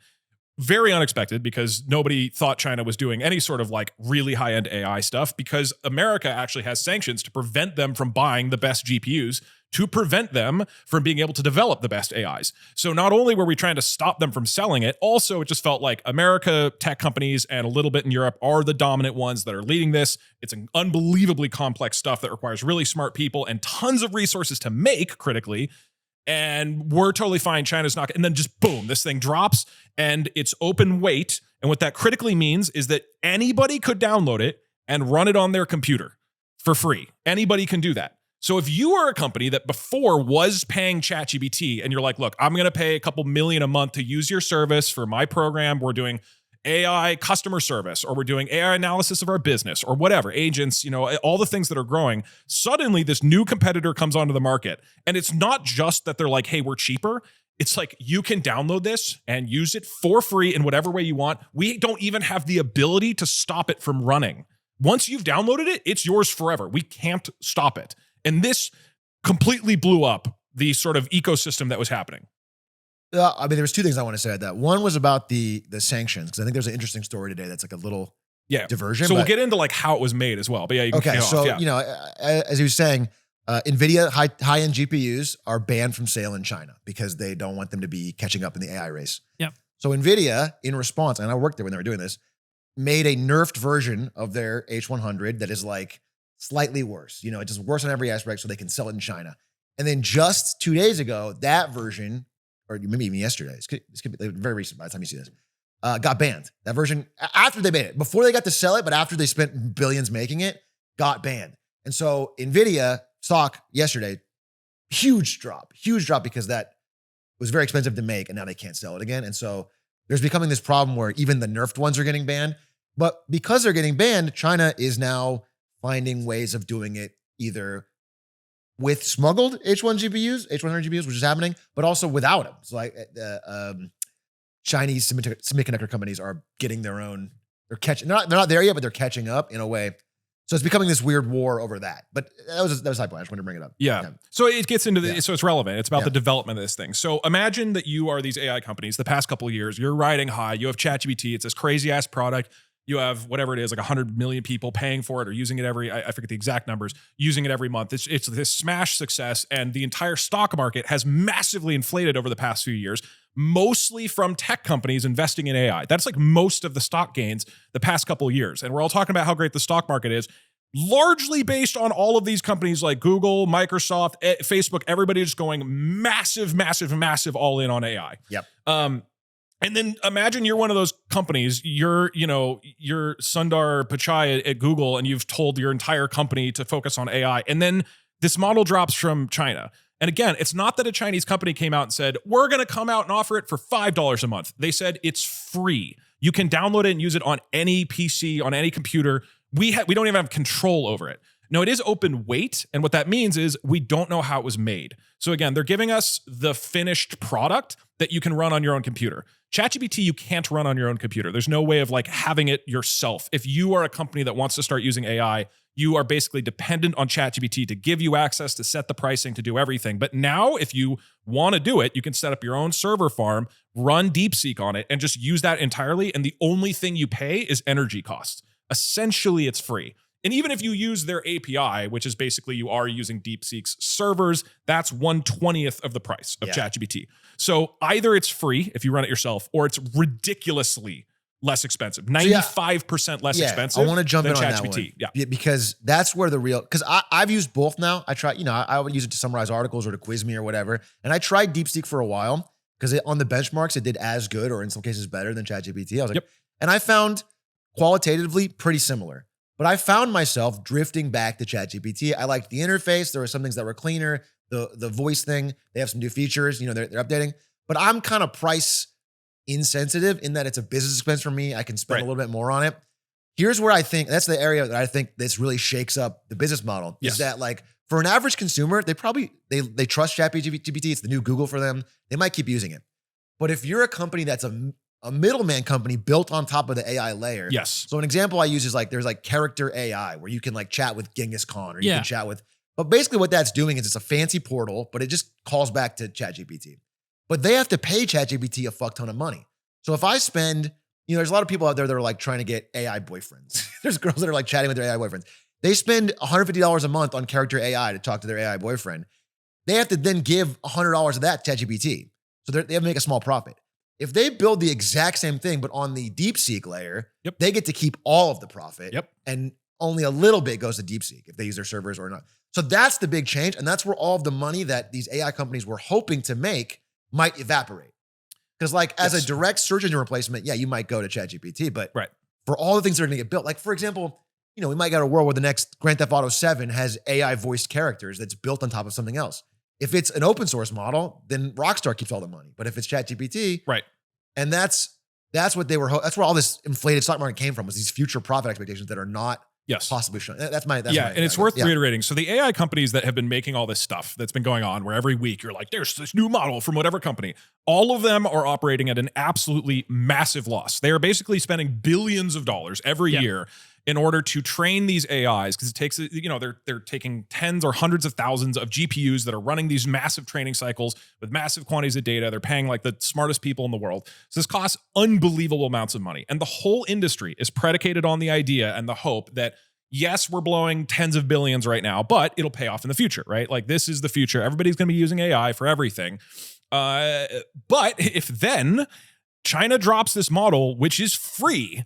Very unexpected because nobody thought China was doing any sort of like really high-end AI stuff because America actually has sanctions to prevent them from buying the best GPUs, to prevent them from being able to develop the best AIs. So not only were we trying to stop them from selling it, also it just felt like America, tech companies, and a little bit in Europe are the dominant ones that are leading this. It's an unbelievably complex stuff that requires really smart people and tons of resources to make critically. And we're totally fine. China's not. And then just boom, this thing drops and it's open weight. And what that critically means is that anybody could download it and run it on their computer for free. Anybody can do that. So if you are a company that before was paying ChatGPT and you're like, look, I'm going to pay a couple million a month to use your service for my program. We're doing AI customer service, or we're doing AI analysis of our business, or whatever, agents, all the things that are growing. Suddenly this new competitor comes onto the market. And it's not just that they're like, hey, we're cheaper. It's like, you can download this and use it for free in whatever way you want. We don't even have the ability to stop it from running. Once you've downloaded it, it's yours forever. We can't stop it. And this completely blew up the sort of ecosystem that was happening. I mean, there was two things I want to say at that. One was about the sanctions, because I think there's an interesting story today that's like a little diversion. So we'll get into like how it was made as well. But yeah, you can okay. So as he was saying, NVIDIA high-end GPUs are banned from sale in China because they don't want them to be catching up in the AI race. Yep. So NVIDIA, in response, and I worked there when they were doing this, made a nerfed version of their H100 that is like slightly worse. It's just worse on every aspect, so they can sell it in China. And then just 2 days ago, that version, or maybe even yesterday, this could be very recent by the time you see this, got banned. That version, after they made it, before they got to sell it, but after they spent billions making it, got banned. And so NVIDIA stock yesterday, huge drop because that was very expensive to make and now they can't sell it again. And so there's becoming this problem where even the nerfed ones are getting banned. But because they're getting banned, China is now finding ways of doing it either with smuggled H100 GPUs, which is happening, but also without them. So like Chinese semiconductor companies are getting their own, they're not there yet, but they're catching up in a way. So it's becoming this weird war over that. But that was high point. I just wanted to bring it up. Yeah. So it gets into so it's relevant. It's about the development of this thing. So imagine that you are these AI companies, the past couple of years, you're riding high, you have ChatGPT, it's this crazy ass product. You have whatever it is, like 100 million people paying for it or using it I forget the exact numbers, using it every month. It's this smash success, and the entire stock market has massively inflated over the past few years, mostly from tech companies investing in AI. That's like most of the stock gains the past couple of years. And we're all talking about how great the stock market is, largely based on all of these companies like Google, Microsoft, Facebook, everybody just going massive all in on AI. Yep. And then imagine you're one of those companies, you're Sundar Pichai at Google, and you've told your entire company to focus on AI. And then this model drops from China. And again, it's not that a Chinese company came out and said, we're going to come out and offer it for $5 a month. They said it's free. You can download it and use it on any PC, on any computer. We don't even have control over it. No, it is open weight. And what that means is we don't know how it was made. So again, they're giving us the finished product that you can run on your own computer. ChatGPT, you can't run on your own computer. There's no way of like having it yourself. If you are a company that wants to start using AI, you are basically dependent on ChatGPT to give you access to set the pricing, to do everything. But now if you want to do it, you can set up your own server farm, run DeepSeek on it, and just use that entirely. And the only thing you pay is energy costs. Essentially, it's free. And even if you use their API, which is basically you are using DeepSeek's servers, that's 1/20th of the price of ChatGPT. So either it's free if you run it yourself, or it's ridiculously less expensive. 95% less expensive. I want to jump in than on that ChatGPT. one. Yeah. Because that's where because I've used both now. I try, I would use it to summarize articles or to quiz me or whatever. And I tried DeepSeek for a while because on the benchmarks, it did as good or in some cases better than ChatGPT. I was like, and I found qualitatively pretty similar. But I found myself drifting back to ChatGPT. I liked the interface. There were some things that were cleaner. The voice thing, they have some new features, they're updating. But I'm kind of price insensitive in that it's a business expense for me. I can spend a little bit more on it. Here's where I think that's the area that I think this really shakes up the business model. Is that like for an average consumer, they trust ChatGPT. It's the new Google for them. They might keep using it. But if you're a company that's a middleman company built on top of the AI layer. Yes. So an example I use is like there's like character AI where you can like chat with Genghis Khan or you can chat with. But basically what that's doing is it's a fancy portal, but it just calls back to ChatGPT. But they have to pay ChatGPT a fuck ton of money. So if I spend, there's a lot of people out there that are like trying to get AI boyfriends. There's girls that are like chatting with their AI boyfriends. They spend $150 a month on character AI to talk to their AI boyfriend. They have to then give $100 of that to ChatGPT. So they have to make a small profit. If they build the exact same thing, but on the DeepSeek layer, they get to keep all of the profit. And only a little bit goes to DeepSeek if they use their servers or not. So that's the big change. And that's where all of the money that these AI companies were hoping to make might evaporate. Because like as a direct search engine replacement, you might go to ChatGPT, but for all the things that are going to get built, like for example, we might get a world where the next Grand Theft Auto 7 has AI voiced characters that's built on top of something else. If it's an open source model, then Rockstar keeps all the money. But if it's ChatGPT, and that's what they were. That's where all this inflated stock market came from, was these future profit expectations that are not possibly shown. That's my and it's worth reiterating. So the AI companies that have been making all this stuff that's been going on, where every week you're like, there's this new model from whatever company, all of them are operating at an absolutely massive loss. They are basically spending billions of dollars every year in order to train these AIs, because it takes, they're taking tens or hundreds of thousands of GPUs that are running these massive training cycles with massive quantities of data. They're paying like the smartest people in the world. So this costs unbelievable amounts of money. And the whole industry is predicated on the idea and the hope that, yes, we're blowing tens of billions right now, but it'll pay off in the future, right? Like this is the future. Everybody's going to be using AI for everything. But if then China drops this model, which is free,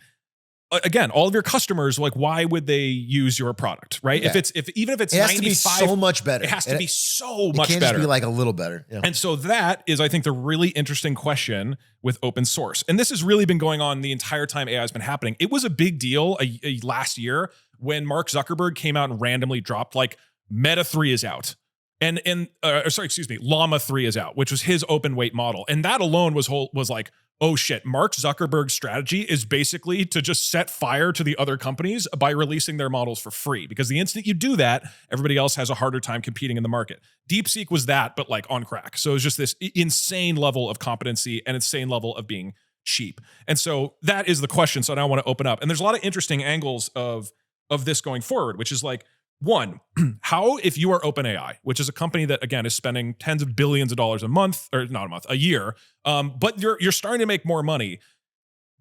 again, all of your customers, like, why would they use your product, right? Even if it's 95, to be so much better. It has to be so much better. It can't just be like a little better. And so that is, I think, the really interesting question with open source. And this has really been going on the entire time AI has been happening. It was a big deal last year when Mark Zuckerberg came out and randomly dropped like Meta 3 is out. Llama 3 is out, which was his open weight model. And that alone was like, oh shit, Mark Zuckerberg's strategy is basically to just set fire to the other companies by releasing their models for free. Because the instant you do that, everybody else has a harder time competing in the market. DeepSeek was that, but like on crack. So it's just this insane level of competency and insane level of being cheap. And so that is the question. So now I want to open up. And there's a lot of interesting angles of this going forward, which is like, one, how, if you are OpenAI, which is a company that, again, is spending tens of billions of dollars a year, but you're starting to make more money,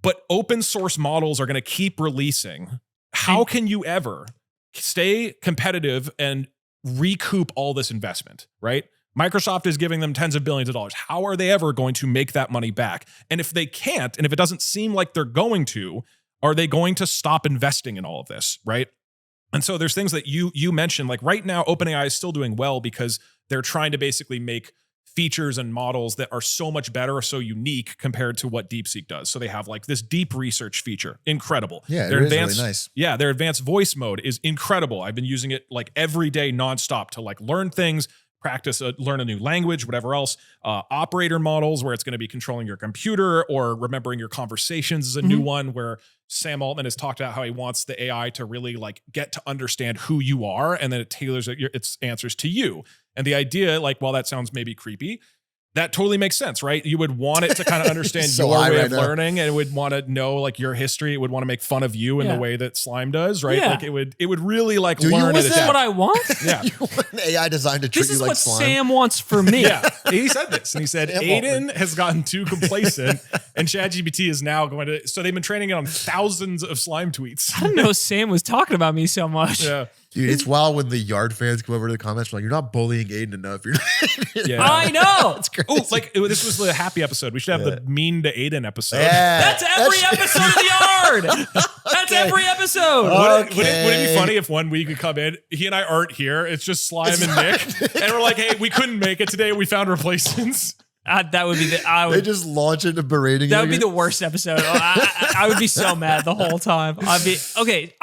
but open source models are going to keep releasing. How can you ever stay competitive and recoup all this investment, right? Microsoft is giving them tens of billions of dollars. How are they ever going to make that money back? And if they can't, and if it doesn't seem like they're going to, are they going to stop investing in all of this, right? And so there's things that you mentioned, like right now, OpenAI is still doing well because they're trying to basically make features and models that are so much better or so unique compared to what DeepSeek does. So they have like this deep research feature, incredible. Yeah, it is really nice. Yeah, their advanced voice mode is incredible. I've been using it like every day nonstop to like learn things, practice, learn a new language, whatever else. Operator models where it's going to be controlling your computer or remembering your conversations is a new one where Sam Altman has talked about how he wants the AI to really like get to understand who you are, and then it tailors its answers to you. And the idea, like, while that sounds maybe creepy, that totally makes sense, right? You would want it to kind of understand So your way right of now. learning, and it would want to know like your history. It would want to make fun of you in the way that Slime does, right? Yeah. Like it would really like Do you learn want it. This is what I want. Yeah. You want an AI designed to treat This you is like what slime? Sam wants for me. Yeah, he said this, and he said Sam Aiden has gotten too complacent, and ChatGPT is now going to. So they've been training it on thousands of slime tweets. I didn't know Sam was talking about me so much. Yeah. Dude, it's wild when the Yard fans come over to the comments like, you're not bullying Aiden enough. You're Yeah. I know. It's crazy. Oh, like this was the happy episode. We should have the mean to Aiden episode. Yeah. That's every episode of the Yard. That's every episode. Would it be funny if 1 week we come in, he and I aren't here, it's just Slime and Nick, and we're like, hey, we couldn't make it today. We found replacements. That would be they just launch into berating. That would be the worst episode. I would be so mad the whole time. I'd be okay.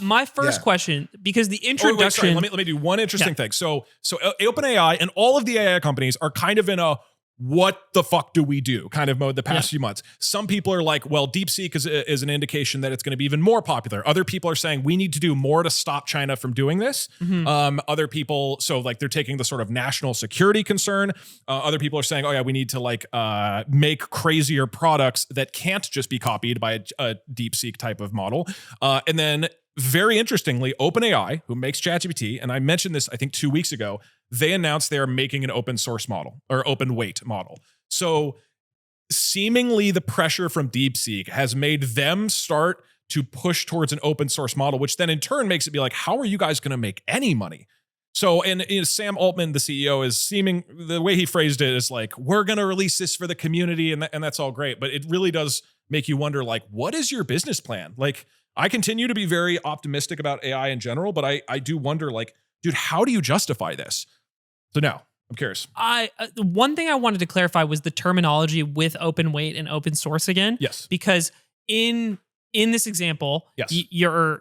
My first question, because the introduction. Let me do one interesting thing. So OpenAI and all of the AI companies are kind of in a what the fuck do we do kind of mode the past few months. Some people are like, well, DeepSeek is an indication that it's going to be even more popular. Other people are saying we need to do more to stop China from doing this. Other people, so like they're taking the sort of national security concern. Other people are saying, oh yeah, we need to like make crazier products that can't just be copied by a DeepSeek type of model. And then very interestingly, OpenAI, who makes ChatGPT, and I mentioned this, I think 2 weeks ago, they announced they are making an open source model or open weight model. So seemingly the pressure from DeepSeek has made them start to push towards an open source model, which then in turn makes it be like, how are you guys going to make any money? So, and Sam Altman, the CEO, is seeming, the way he phrased it is like, we're going to release this for the community, and that's all great. But it really does make you wonder, like, what is your business plan? Like, I continue to be very optimistic about AI in general, but I do wonder, like, dude, how do you justify this? So now I'm curious. One thing I wanted to clarify was the terminology with open weight and open source again. Yes. Because in this example,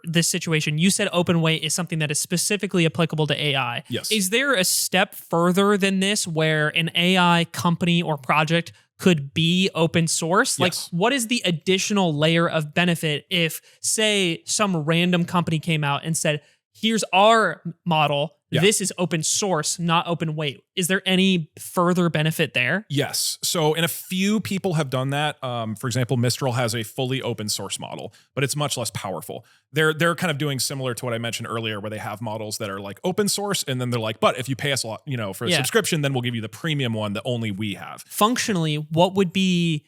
this situation, you said open weight is something that is specifically applicable to AI. Yes. Is there a step further than this where an AI company or project could be open source? Like, what is the additional layer of benefit if, say, some random company came out and said, here's our model, this is open source, not open weight. Is there any further benefit there? Yes. So, and a few people have done that. For example, Mistral has a fully open source model, but it's much less powerful. They're kind of doing similar to what I mentioned earlier, where they have models that are like open source, and then they're like, but if you pay us a lot, for a subscription, then we'll give you the premium one that only we have. Functionally, what would be...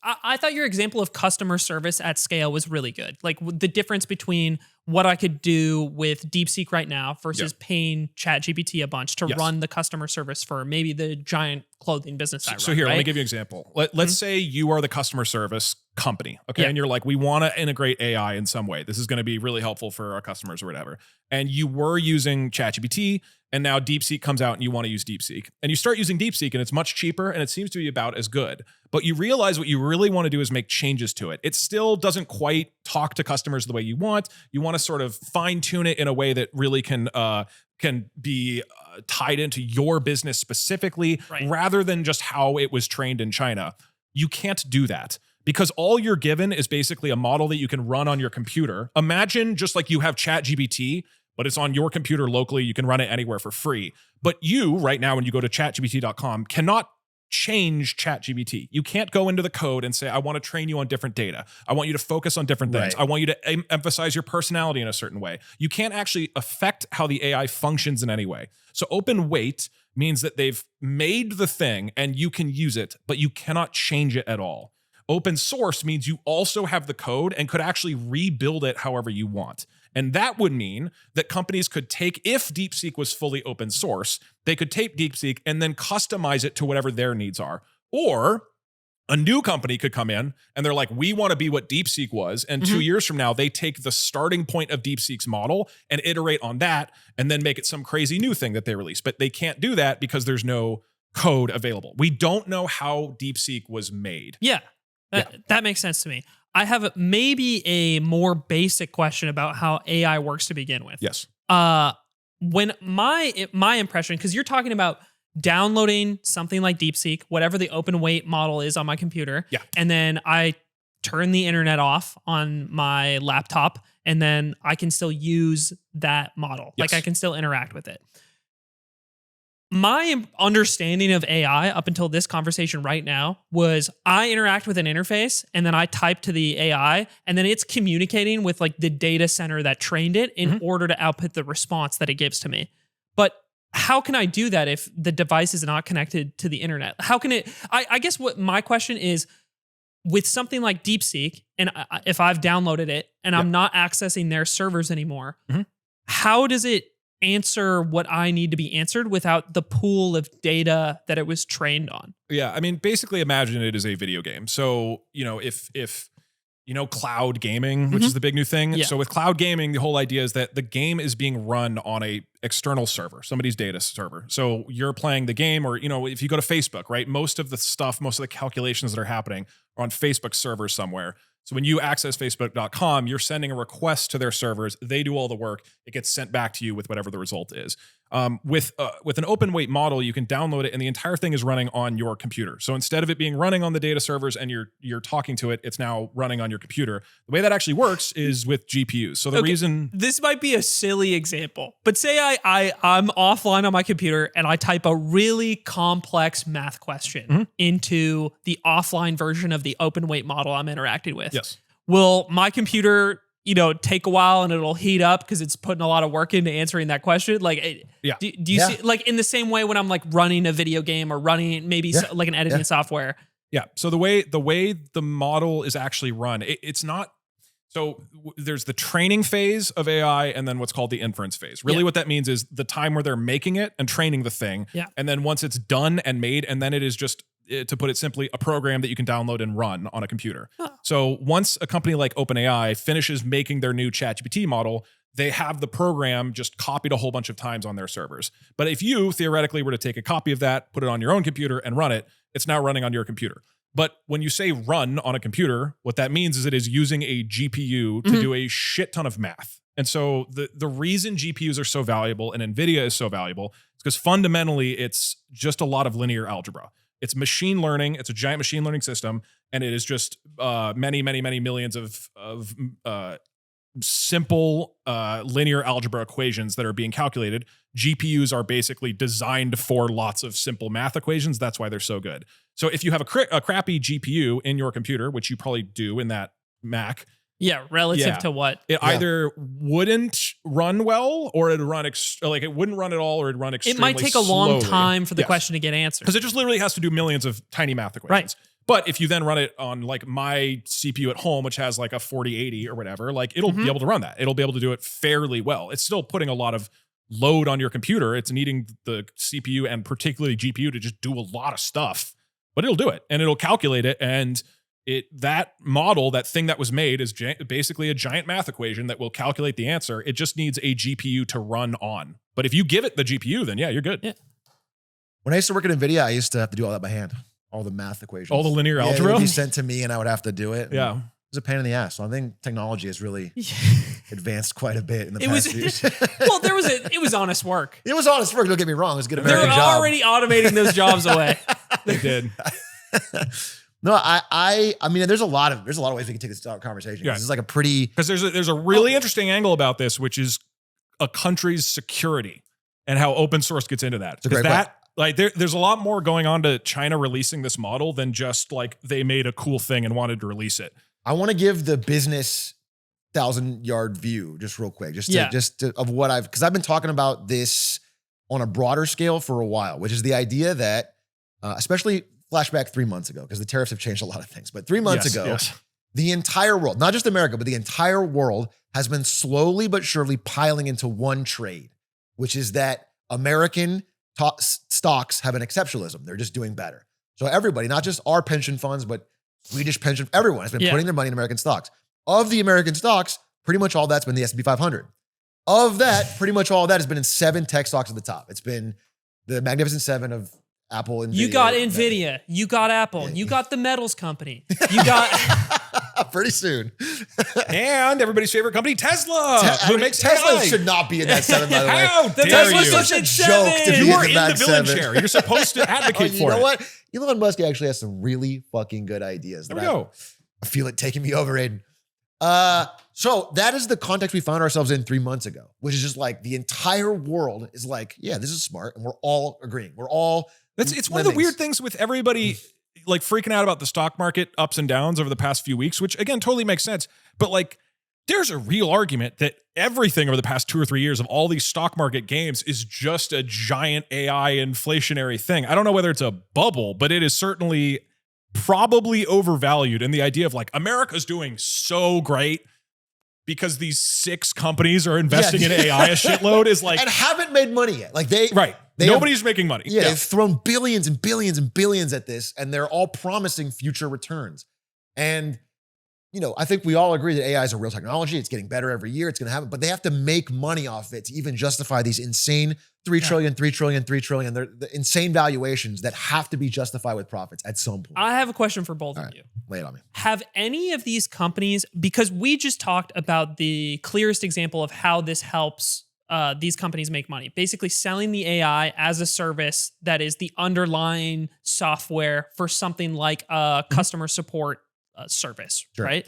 I thought your example of customer service at scale was really good. Like the difference between what I could do with DeepSeek right now versus paying ChatGPT a bunch to run the customer service for maybe the giant clothing business I run. So here, let me give you an example. Let's say you are the customer service company, okay? And you're like, we want to integrate AI in some way. This is going to be really helpful for our customers or whatever. And you were using ChatGPT, and now DeepSeek comes out and you want to use DeepSeek. And you start using DeepSeek and it's much cheaper and it seems to be about as good. But you realize what you really want to do is make changes to it. It still doesn't quite talk to customers the way you want. You want to sort of fine tune it in a way that really can be tied into your business specifically, rather than just how it was trained in China. You can't do that, because all you're given is basically a model that you can run on your computer. Imagine just like you have ChatGPT, but it's on your computer locally. You can run it anywhere for free. But you, right now, when you go to chatgpt.com, cannot change ChatGPT. You can't go into the code and say, I want to train you on different data. I want you to focus on different things. I want you to emphasize your personality in a certain way. You can't actually affect how the AI functions in any way. So open weight means that they've made the thing and you can use it, but you cannot change it at all. Open source means you also have the code and could actually rebuild it however you want. And that would mean that companies could take, if DeepSeek was fully open source, they could take DeepSeek and then customize it to whatever their needs are. Or a new company could come in and they're like, we want to be what DeepSeek was. And 2 years from now, they take the starting point of DeepSeek's model and iterate on that and then make it some crazy new thing that they release. But they can't do that because there's no code available. We don't know how DeepSeek was made. That makes sense to me. I have maybe a more basic question about how AI works to begin with. Yes. When my impression, because you're talking about downloading something like DeepSeek, whatever the open weight model is on my computer, and then I turn the internet off on my laptop, and then I can still use that model. Like I can still interact with it. My understanding of AI up until this conversation right now was I interact with an interface and then I type to the AI and then it's communicating with like the data center that trained it in order to output the response that it gives to me. But how can I do that if the device is not connected to the internet? How can it, I guess what my question is, with something like DeepSeek, and if I've downloaded it and I'm not accessing their servers anymore, how does it answer what I need to be answered without the pool of data that it was trained on? Yeah, I mean, basically imagine it as a video game. So, if cloud gaming, which is the big new thing. Yeah. So with cloud gaming, the whole idea is that the game is being run on a external server, somebody's data server. So you're playing the game, or, if you go to Facebook, right? Most of the calculations that are happening are on Facebook servers somewhere. So when you access facebook.com, you're sending a request to their servers. They do all the work. It gets sent back to you with whatever the result is. With an open weight model, you can download it and the entire thing is running on your computer. So instead of it being running on the data servers and you're talking to it, it's now running on your computer. The way that actually works is with GPUs. So the reason... This might be a silly example, but say I'm offline on my computer and I type a really complex math question into the offline version of the open weight model I'm interacting with. Yes. Will my computer, take a while and it'll heat up because it's putting a lot of work into answering that question? Like, yeah. Do you see, like, in the same way when I'm like running a video game or running maybe like an editing software? Yeah. So the way the model is actually run, it's not. So there's the training phase of AI and then what's called the inference phase. Really what that means is the time where they're making it and training the thing. Yeah. And then once it's done and made, and then it is just, to put it simply, a program that you can download and run on a computer. Huh. So once a company like OpenAI finishes making their new ChatGPT model, they have the program just copied a whole bunch of times on their servers. But if you theoretically were to take a copy of that, put it on your own computer and run it, it's now running on your computer. But when you say run on a computer, what that means is it is using a GPU to do a shit ton of math. And so the reason GPUs are so valuable and NVIDIA is so valuable is because fundamentally it's just a lot of linear algebra. It's machine learning. It's a giant machine learning system. And it is just many, many, many millions of simple linear algebra equations that are being calculated. GPUs are basically designed for lots of simple math equations. That's why they're so good. So if you have a crappy GPU in your computer, which you probably do in that Mac. Yeah, relative to what? It either wouldn't run well, or it'd run it wouldn't run at all, or it'd run extremely slowly. It might take a long slowly. time for the question to get answered. Because it just literally has to do millions of tiny math equations. Right. But if you then run it on like my CPU at home, which has like a 4080 or whatever, like it'll be able to run that. It'll be able to do it fairly well. It's still putting a lot of load on your computer. It's needing the CPU and particularly GPU to just do a lot of stuff, but it'll do it and it'll calculate it. And that model, that thing that was made, is basically a giant math equation that will calculate the answer. It just needs a GPU to run on. But if you give it the GPU, then yeah, you're good. Yeah. When I used to work at NVIDIA, I used to have to do all that by hand. All the math equations. All the linear It algebra? would be sent to me and I would have to do it. Yeah. It was a pain in the ass. So I think technology has really advanced quite a bit in the past years. Well, it was honest work. It was honest work, don't get me wrong. It was a good They were American job. already automating those jobs away. They did. No, I mean, there's a lot of ways we can take this conversation. Yeah. This is like a pretty... Because there's a really interesting angle about this, which is a country's security and how open source gets into that. It's a great point. Like there's a lot more going on to China releasing this model than just like they made a cool thing and wanted to release it. I want to give the business 1,000-yard view just real quick, of what because I've been talking about this on a broader scale for a while, which is the idea that, especially flashback 3 months ago, because the tariffs have changed a lot of things, but 3 months ago, the entire world, not just America, but the entire world has been slowly but surely piling into one trade, which is that American stocks have an exceptionalism. They're just doing better. So everybody, not just our pension funds, but Swedish pension, everyone has been putting their money in American stocks. Of the American stocks, pretty much all that's been the S&P 500. Of that, pretty much all that has been in 7 tech stocks at the top. It's been the Magnificent Seven of Apple, NVIDIA. You got NVIDIA. You got Apple. You got the metals company. You got... Pretty soon. And everybody's favorite company, Tesla. Who makes Tesla should not be in that 7, by the way. How dare Tesla's you? such a joke to You be are in in the the Mag villain 7. chair. You're supposed to advocate for it. You know what? Elon Musk actually has some really fucking good ideas. There we go. I feel it taking me over, Aiden. So that is the context we found ourselves in 3 months ago, which is just like the entire world is like, yeah, this is smart. And we're all agreeing. We're all It's one of the weird things with everybody like freaking out about the stock market ups and downs over the past few weeks, which again, totally makes sense. But like, there's a real argument that everything over the past 2 or 3 years of all these stock market games is just a giant AI inflationary thing. I don't know whether it's a bubble, but it is certainly probably overvalued. And the idea of like, America's doing so great because these 6 companies are investing in AI a shitload is like, and haven't made money yet. Like nobody's making money. Yeah, they've thrown billions and billions and billions at this, and they're all promising future returns. And I think we all agree that AI is a real technology. It's getting better every year. It's going to happen, but they have to make money off it to even justify these insane 3 trillion, 3 trillion, 3 trillion. They're the insane valuations that have to be justified with profits at some point. I have a question for both of you. Lay it on me. Have any of these companies, because we just talked about the clearest example of how this helps these companies make money, basically selling the AI as a service that is the underlying software for something like a customer support service, right?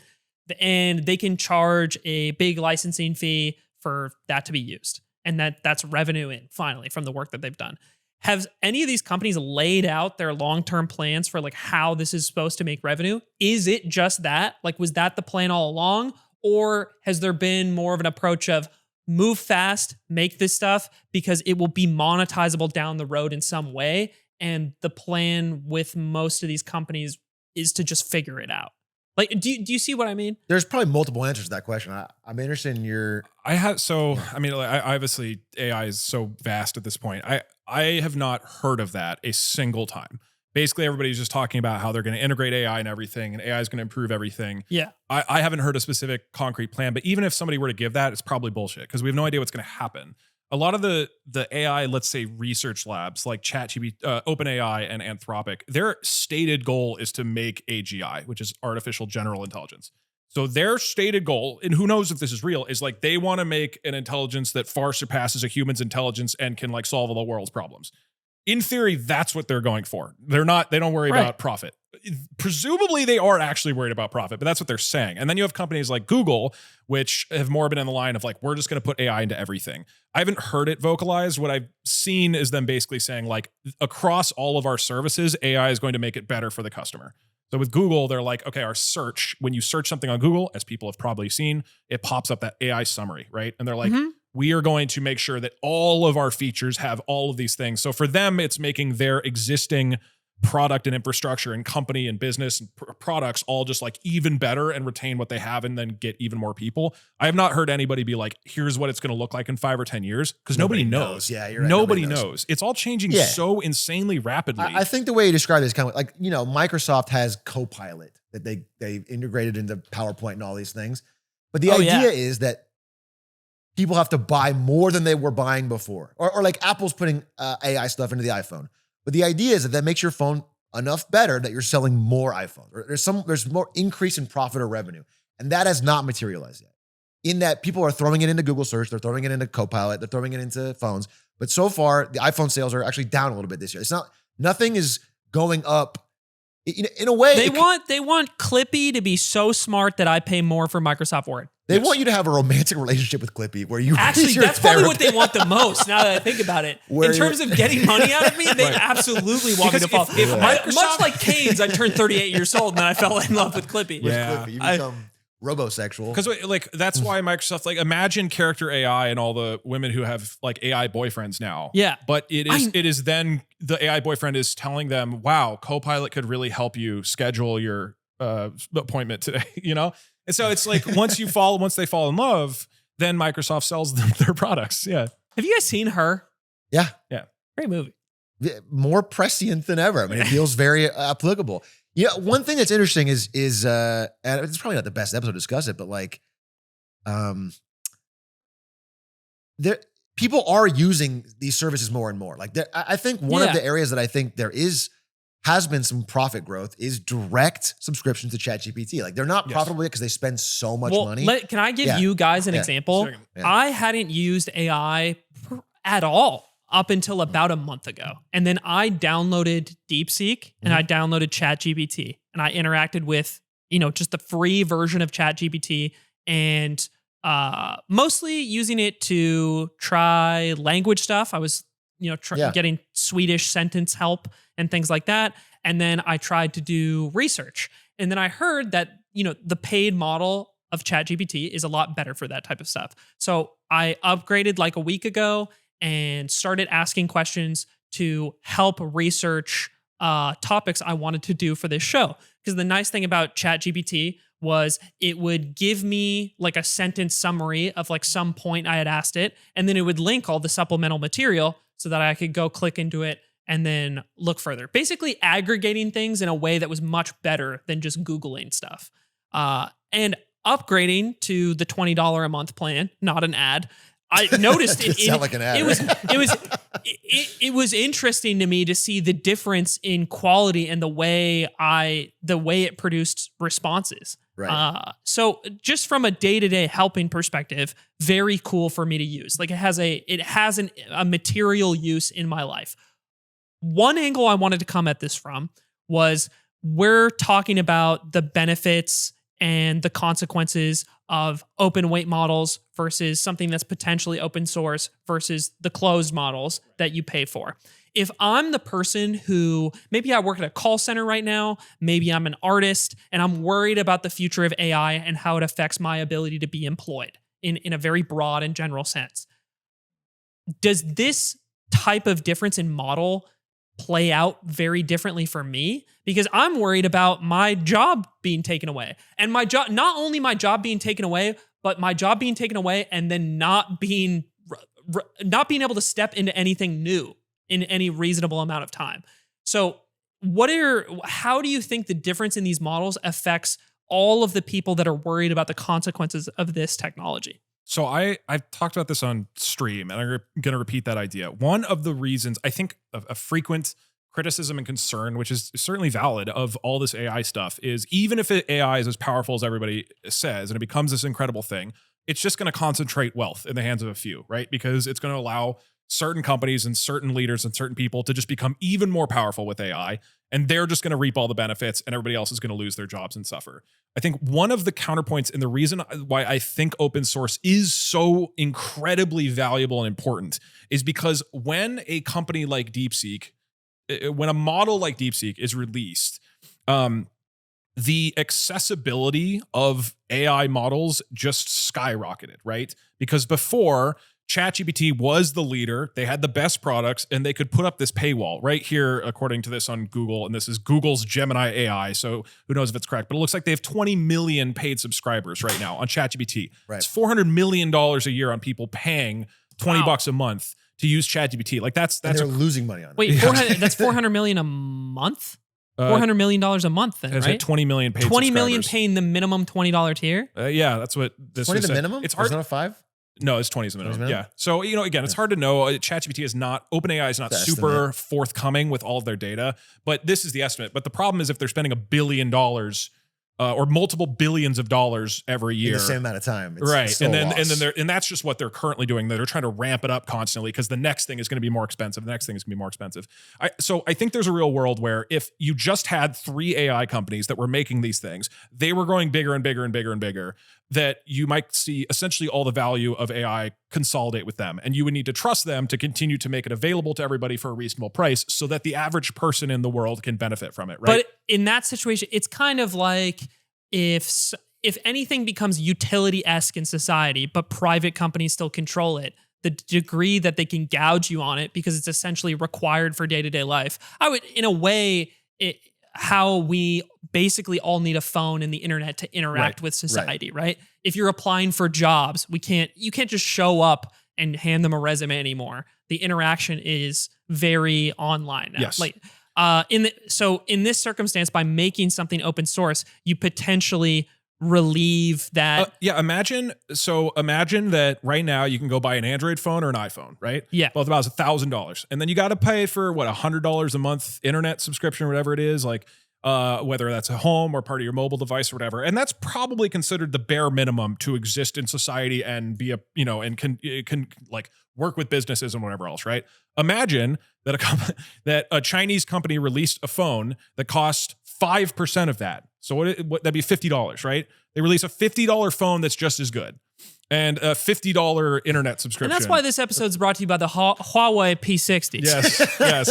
And they can charge a big licensing fee for that to be used. And that's revenue in finally from the work that they've done. Have any of these companies laid out their long-term plans for like how this is supposed to make revenue? Is it just that? Like, was that the plan all along? Or has there been more of an approach of move fast, make this stuff because it will be monetizable down the road in some way? And the plan with most of these companies is to just figure it out. Like, do you see what I mean? There's probably multiple answers to that question. I'm interested in your... obviously AI is so vast at this point. I have not heard of that a single time. Basically, everybody's just talking about how they're going to integrate AI and everything, and AI is going to improve everything. Yeah. I haven't heard a specific concrete plan, but even if somebody were to give that, it's probably bullshit because we have no idea what's going to happen. A lot of the AI, let's say research labs like ChatGPT, OpenAI and Anthropic, their stated goal is to make AGI, which is artificial general intelligence. So their stated goal, and who knows if this is real, is like they want to make an intelligence that far surpasses a human's intelligence and can like solve all the world's problems. In theory, that's what they're going for. They don't worry about profit. Presumably they are actually worried about profit, but that's what they're saying. And then you have companies like Google, which have more been in the line of like, we're just going to put AI into everything. I haven't heard it vocalized. What I've seen is them basically saying like across all of our services, AI is going to make it better for the customer. So with Google, they're like, okay, our search, when you search something on Google, as people have probably seen, it pops up that AI summary, right? And they're like, we are going to make sure that all of our features have all of these things. So for them, it's making their existing product and infrastructure and company and business and products all just like even better and retain what they have and then get even more people. I have not heard anybody be like, here's what it's going to look like in 5 or 10 years because nobody knows. Yeah, you're right. Nobody knows. It's all changing so insanely rapidly. I think the way you describe it is kind of like, Microsoft has Copilot that they integrated into PowerPoint and all these things. But the idea is that people have to buy more than they were buying before. Or like Apple's putting AI stuff into the iPhone. But the idea is that makes your phone enough better that you're selling more iPhones. Or there's more increase in profit or revenue. And that has not materialized yet. In that people are throwing it into Google search, they're throwing it into Copilot, they're throwing it into phones. But so far, the iPhone sales are actually down a little bit this year. Nothing is going up. In a way, they want Clippy to be so smart that I pay more for Microsoft Word. They want you to have a romantic relationship with Clippy where you actually that's probably what they want the most. Now that I think about it, in terms of getting money out of me, they absolutely want me to fall. Much like Canes, I turned 38 years old and then I fell in love with Clippy. Clippy, you become robosexual. Because like that's why Microsoft like imagine character AI and all the women who have like AI boyfriends now. Yeah, but it is then the AI boyfriend is telling them, "Wow, Copilot could really help you schedule your appointment today." And so it's like once they fall in love, then Microsoft sells them their products. Yeah. Have you guys seen Her? Yeah. Great movie. More prescient than ever. I mean, it feels very applicable. Yeah. One thing that's interesting is and it's probably not the best episode to discuss it, but like, people are using these services more and more. Like, I think one of the areas that I think has been some profit growth is direct subscriptions to ChatGPT. Like they're not profitable because they spend so much money. Can I give you guys an example? Yeah. I hadn't used AI at all up until about a month ago. And then I downloaded DeepSeek and I downloaded ChatGPT and I interacted with, just the free version of ChatGPT and mostly using it to try language stuff. I was getting Swedish sentence help and things like that. And then I tried to do research. And then I heard that, the paid model of ChatGPT is a lot better for that type of stuff. So I upgraded like a week ago and started asking questions to help research topics I wanted to do for this show. Because the nice thing about ChatGPT was it would give me like a sentence summary of like some point I had asked it, and then it would link all the supplemental material so that I could go click into it and then look further. Basically aggregating things in a way that was much better than just Googling stuff. And upgrading to the $20 a month plan, not an ad. I noticed it. Sound like an ad. It was interesting to me to see the difference in quality and the way it produced responses. Right. So just from a day-to-day helping perspective, very cool for me to use. Like it has a material use in my life. One angle I wanted to come at this from was we're talking about the benefits and the consequences of open weight models versus something that's potentially open source versus the closed models that you pay for. If I'm the person who, maybe I work at a call center right now, maybe I'm an artist, and I'm worried about the future of AI and how it affects my ability to be employed in a very broad and general sense. Does this type of difference in model play out very differently for me? Because I'm worried about my job being taken away. And my job, not only my job being taken away, but my job being taken away and then not being able to step into anything new in any reasonable amount of time. So how do you think the difference in these models affects all of the people that are worried about the consequences of this technology? So I've talked about this on stream, and I'm going to repeat that idea. One of the reasons I think a frequent criticism and concern, which is certainly valid, of all this AI stuff is even if AI is as powerful as everybody says and it becomes this incredible thing, it's just going to concentrate wealth in the hands of a few, right? Because it's going to allow certain companies and certain leaders and certain people to just become even more powerful with AI, and they're just going to reap all the benefits and everybody else is going to lose their jobs and suffer. I think one of the counterpoints and the reason why I think open source is so incredibly valuable and important is because when a company like DeepSeek, when a model like DeepSeek is released, the accessibility of AI models just skyrocketed, right? Because before, ChatGPT was the leader. They had the best products and they could put up this paywall right here, according to this on Google. And this is Google's Gemini AI. So who knows if it's correct, but it looks like they have 20 million paid subscribers right now on ChatGPT. Right. It's $400 million a year on people paying $20 a month to use ChatGPT. Like that's they're losing money on it. Wait, 400, that's $400 million a month? $400 million a month then, right? 20 million paid 20 subscribers. million paying the minimum $20 tier? Yeah, that's what this 20 is. the minimum? It's hard. There's not a 5? No, it's 20 is the minimum. 20 is Yeah. So, again, it's hard to know. ChatGPT is not, OpenAI is not The super estimate. forthcoming with all of their data, but this is the estimate. But the problem is if they're spending $1 billion or multiple billions of dollars every year. In the same amount of time. It's Right. still a loss. And that's just what they're currently doing. They're trying to ramp it up constantly because the next thing is going to be more expensive. The next thing is going to be more expensive. So I think there's a real world where if you just had 3 AI companies that were making these things, they were growing bigger and bigger and bigger and bigger, that you might see essentially all the value of AI consolidate with them. And you would need to trust them to continue to make it available to everybody for a reasonable price so that the average person in the world can benefit from it, right? But in that situation, it's kind of like if anything becomes utility-esque in society, but private companies still control it, the degree that they can gouge you on it because it's essentially required for day-to-day life. I would, in a way, how we basically all need a phone and the internet to interact with society, right? If you're applying for jobs, you can't just show up and hand them a resume anymore. The interaction is very online now. Yes. So in this circumstance, by making something open source, you potentially relieve that. Imagine that right now you can go buy an Android phone or an iPhone, right? Yeah. Both about $1,000. And then you got to pay for $100 a month internet subscription or whatever it is, like whether that's a home or part of your mobile device or whatever. And that's probably considered the bare minimum to exist in society and be and can work with businesses and whatever else, right? Imagine that a Chinese company released a phone that cost 5% of that. So what that'd be $50, right? They release a $50 phone that's just as good and a $50 internet subscription. And that's why this episode's brought to you by the Huawei P60. Yes.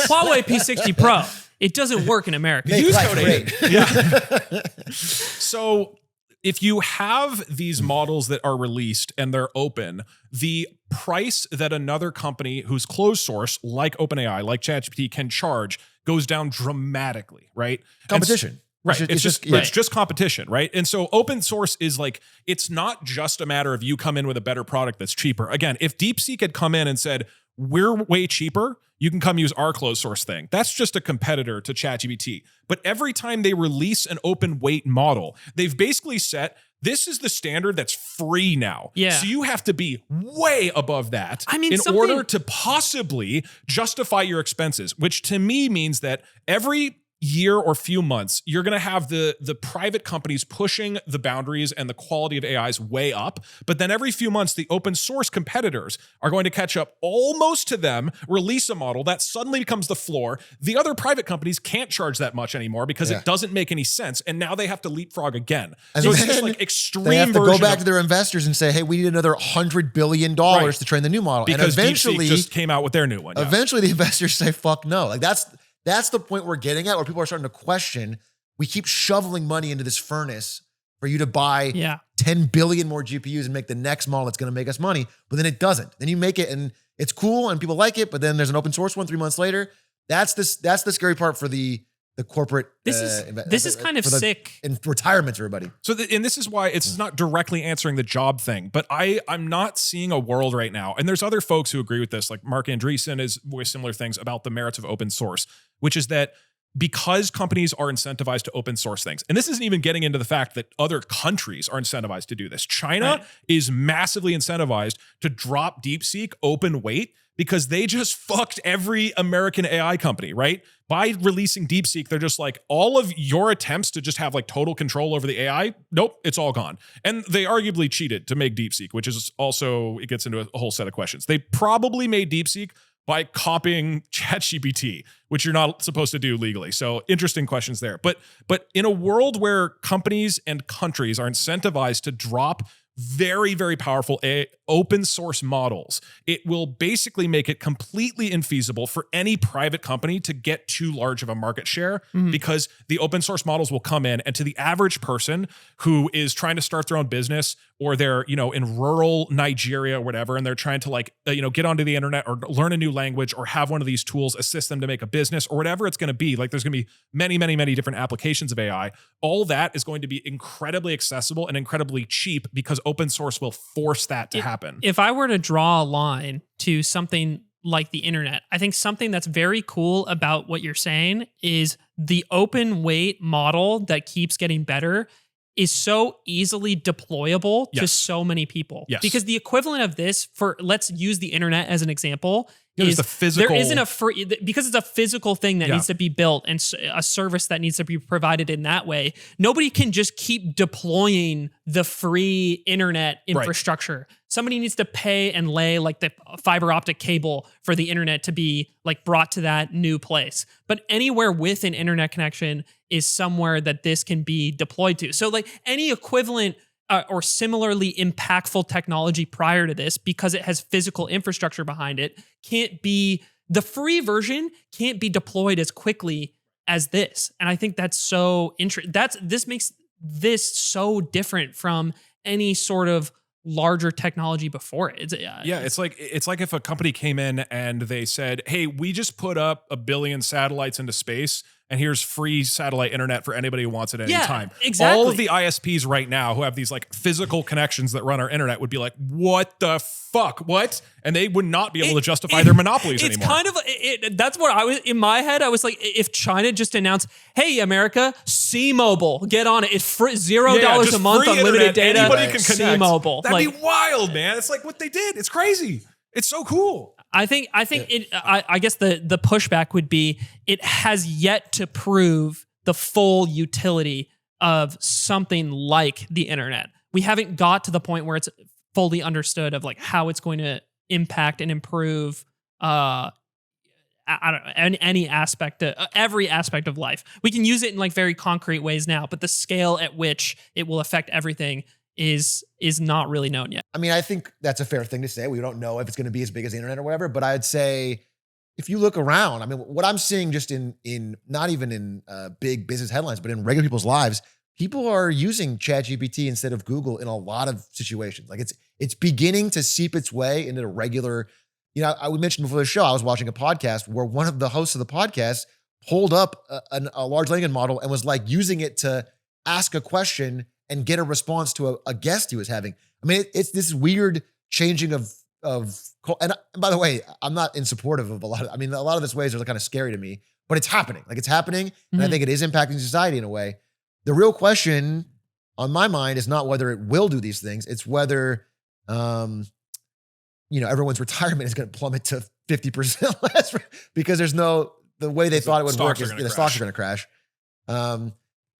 Huawei P60 Pro. It doesn't work in America. Make Use life code great. Aiden. Yeah. So if you have these models that are released and they're open, the price that another company who's closed source, like OpenAI, like ChatGPT, can charge goes down dramatically, right? Competition. Right. It's just competition, right? And so open source is like, it's not just a matter of you come in with a better product that's cheaper. Again, if DeepSeek had come in and said, we're way cheaper, you can come use our closed source thing. That's just a competitor to ChatGPT. But every time they release an open weight model, they've basically set, this is the standard that's free now. Yeah. So you have to be way above that in order to possibly justify your expenses, which to me means that every year or few months, you're going to have the private companies pushing the boundaries and the quality of AIs way up. But then every few months, the open source competitors are going to catch up almost to them, release a model that suddenly becomes the floor. The other private companies can't charge that much anymore because it doesn't make any sense. And now they have to leapfrog again. And so it's just like extreme. They have to go back to their investors and say, hey, we need another $100 billion to train the new model. Because and eventually DeepSeek just came out with their new one. Eventually the investors say, fuck no. Like that's the point we're getting at, where people are starting to question. We keep shoveling money into this furnace for you to buy 10 billion more GPUs and make the next model that's going to make us money, but then it doesn't. Then you make it and it's cool and people like it, but then there's an open source one 3 months later. That's the scary part for the corporate. This is kind of sick. And retirements, everybody. So, and this is why it's not directly answering the job thing, but I'm not seeing a world right now. And there's other folks who agree with this, like Mark Andreessen is voiced similar things about the merits of open source, which is that because companies are incentivized to open source things, and this isn't even getting into the fact that other countries are incentivized to do this. China is massively incentivized to drop DeepSeek open weight because they just fucked every American AI company, right? By releasing DeepSeek, they're just like, all of your attempts to just have like total control over the AI, nope, it's all gone. And they arguably cheated to make DeepSeek, which is also, it gets into a whole set of questions. They probably made DeepSeek by copying ChatGPT, which you're not supposed to do legally. So interesting questions there. But in a world where companies and countries are incentivized to drop very, very powerful open source models, it will basically make it completely infeasible for any private company to get too large of a market share because the open source models will come in, and to the average person who is trying to start their own business, or they're, in rural Nigeria or whatever, and they're trying to get onto the internet or learn a new language or have one of these tools assist them to make a business or whatever it's going to be. Like there's going to be many, many, many different applications of AI. All that is going to be incredibly accessible and incredibly cheap because open source will force that to happen. If I were to draw a line to something like the internet, I think something that's very cool about what you're saying is the open weight model that keeps getting better is so easily deployable to so many people. Yes. Because the equivalent of this, let's use the internet as an example, is the physical. There isn't a free, because it's a physical thing that needs to be built and a service that needs to be provided in that way. Nobody can just keep deploying the free internet infrastructure. Somebody needs to pay and lay like the fiber optic cable for the internet to be like brought to that new place. But anywhere with an internet connection is somewhere that this can be deployed to. So like any equivalent or similarly impactful technology prior to this, because it has physical infrastructure behind it, the free version can't be deployed as quickly as this. And I think that's so interesting. This makes this so different from any sort of larger technology before it. It's like if a company came in and they said, hey, we just put up 1 billion satellites into space, and here's free satellite internet for anybody who wants it at any time. Exactly. All of the ISPs right now who have these like physical connections that run our internet would be like, what the fuck? What? And they would not be able to justify their monopolies anymore. It's kind of, that's what I was, in my head, I was like, if China just announced, hey, America, C-Mobile, get on it. It's free, $0 a month, unlimited data. Anybody can connect. C-Mobile. That'd be wild, man. It's like what they did. It's crazy. It's so cool. I guess the pushback would be it has yet to prove the full utility of something like the internet. We haven't got to the point where it's fully understood of like how it's going to impact and improve any aspect of every aspect of life. We can use it in like very concrete ways now, but the scale at which it will affect everything is not really known yet. I mean, I think that's a fair thing to say. We don't know if it's going to be as big as the internet or whatever, but I'd say if you look around, I mean, what I'm seeing just in not even in big business headlines, but in regular people's lives, people are using ChatGPT instead of Google in a lot of situations. Like it's beginning to seep its way into the regular, we mentioned before the show, I was watching a podcast where one of the hosts of the podcast pulled up a large language model and was like using it to ask a question and get a response to a guest he was having. I mean, it's this weird changing of and by the way, I'm not in support of a lot of, I mean, a lot of this ways are kind of scary to me, but it's happening. Like it's happening. And I think it is impacting society in a way. The real question on my mind is not whether it will do these things. It's whether, everyone's retirement is going to plummet to 50% less because there's the way they thought it would work is the stocks are going to crash.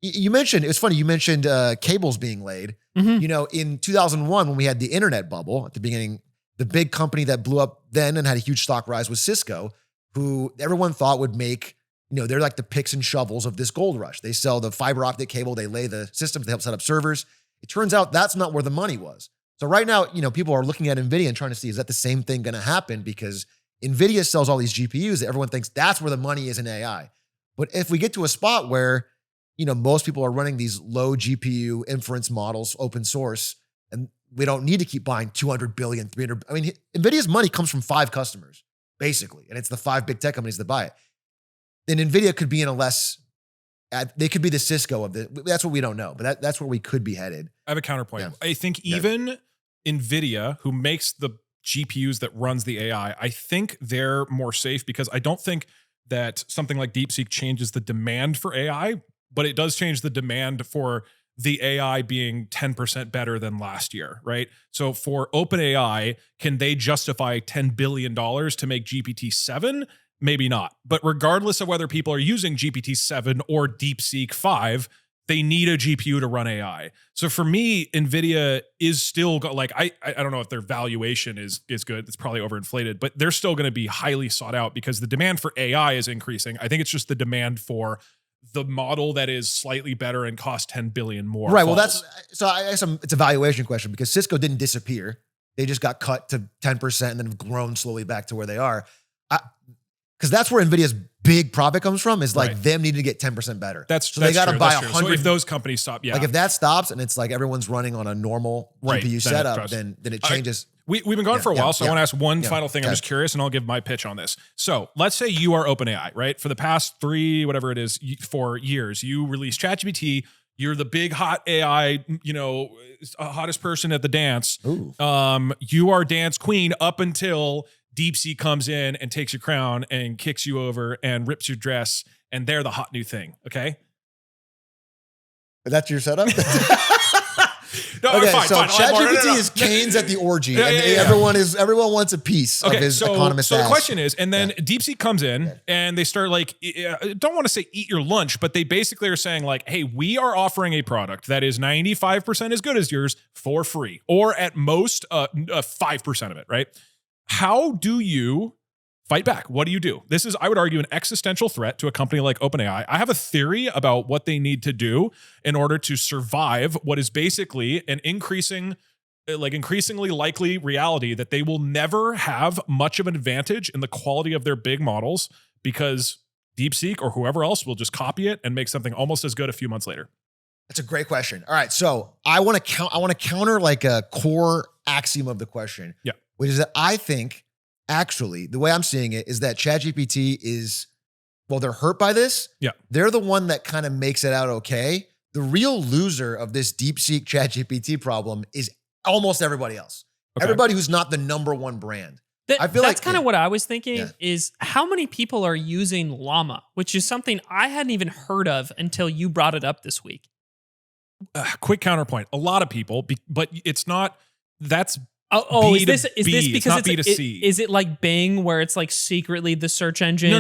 You mentioned, it's funny, you mentioned cables being laid. In 2001, when we had the internet bubble at the beginning, the big company that blew up then and had a huge stock rise was Cisco, who everyone thought would make, they're like the picks and shovels of this gold rush. They sell the fiber optic cable, they lay the systems, they help set up servers. It turns out that's not where the money was. So right now, people are looking at NVIDIA and trying to see, is that the same thing going to happen? Because NVIDIA sells all these GPUs that everyone thinks that's where the money is in AI. But if we get to a spot where, most people are running these low GPU inference models, open source, and we don't need to keep buying 200 billion, 300. I mean, NVIDIA's money comes from 5 customers, basically. And it's the 5 big tech companies that buy it. Then NVIDIA could be in they could be the Cisco of that's what we don't know, but that's where we could be headed. I have a counterpoint. Yeah. I think even NVIDIA, who makes the GPUs that runs the AI, I think they're more safe because I don't think that something like DeepSeek changes the demand for AI, but it does change the demand for the AI being 10% better than last year, right? So for OpenAI, can they justify $10 billion to make GPT-7? Maybe not. But regardless of whether people are using GPT-7 or DeepSeek 5, they need a GPU to run AI. So for me, NVIDIA is still like, I don't know if their valuation is good. It's probably overinflated, but they're still going to be highly sought out because the demand for AI is increasing. I think it's just the demand for the model that is slightly better and costs 10 billion more. Right. Well, it's a valuation question because Cisco didn't disappear. They just got cut to 10% and then have grown slowly back to where they are. Because that's where NVIDIA's big profit comes from is like them needing to get 10% better. So they got to buy 100. So if those companies stop, like if that stops and it's like everyone's running on a normal GPU setup, then it changes. We've been going for a while, so I want to ask one final thing. I'm just curious, and I'll give my pitch on this. So let's say you are OpenAI, right? For the past 4 years, you release ChatGPT. You're the big hot AI, hottest person at the dance. Ooh. You are dance queen up until DeepSeek comes in and takes your crown and kicks you over and rips your dress, and they're the hot new thing. Okay. That's your setup? No, okay, fine, so fine. ChatGPT is Kane's at the orgy, and everyone wants a piece of his economist. So the question is, and then DeepSeek comes in, and they start like, don't want to say eat your lunch, but they basically are saying like, hey, we are offering a product that is 95% as good as yours for free, or at most 5% of it, right? How do you fight back? What do you do? This is, I would argue, an existential threat to a company like OpenAI. I have a theory about what they need to do in order to survive what is basically an increasingly likely reality that they will never have much of an advantage in the quality of their big models because DeepSeek or whoever else will just copy it and make something almost as good a few months later. That's a great question. All right, so I want to counter like a core axiom of the question, which is that I think, actually, the way I'm seeing it is that ChatGPT is, they're hurt by this. Yeah. They're the one that kind of makes it out okay. The real loser of this DeepSeek ChatGPT problem is almost everybody else. Okay. Everybody who's not the number one brand. I feel that's kind of what I was thinking is how many people are using Llama, which is something I hadn't even heard of until you brought it up this week. Quick counterpoint. A lot of people, but it's not, that's is this because it's not B2C? Is it like Bing where it's like secretly the search engine?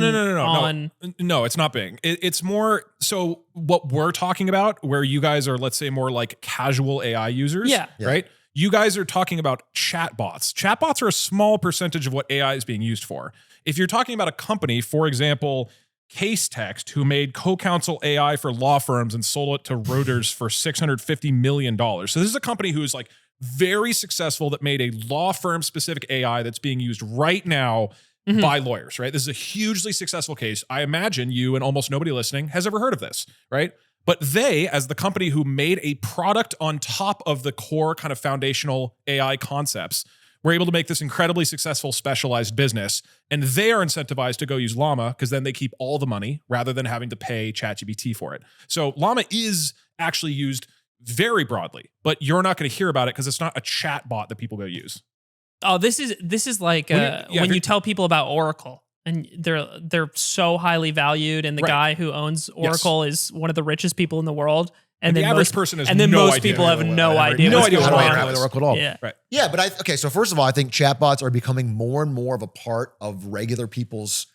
No, it's not Bing. It's more so what we're talking about, where you guys are, let's say, more like casual AI users, right? You guys are talking about chatbots. Chatbots are a small percentage of what AI is being used for. If you're talking about a company, for example, Case Text, who made CoCounsel AI for law firms and sold it to Reuters for $650 million. So this is a company who is like very successful that made a law firm specific AI that's being used right now by lawyers, right? This is a hugely successful case. I imagine you and almost nobody listening has ever heard of this, right? But they, as the company who made a product on top of the core kind of foundational AI concepts, were able to make this incredibly successful specialized business, and they are incentivized to go use Llama because then they keep all the money rather than having to pay ChatGPT for it. So Llama is actually used very broadly, but you're not going to hear about it because it's not a chat bot that people go use. Oh, this is like when you tell people about Oracle. And they're so highly valued, and the guy who owns Oracle is one of the richest people in the world. And the then average person has most people have no idea. No idea how what to Oracle with is. Oracle at all. Yeah. Right. Yeah, but okay. So first of all, I think chatbots are becoming more and more of a part of regular people's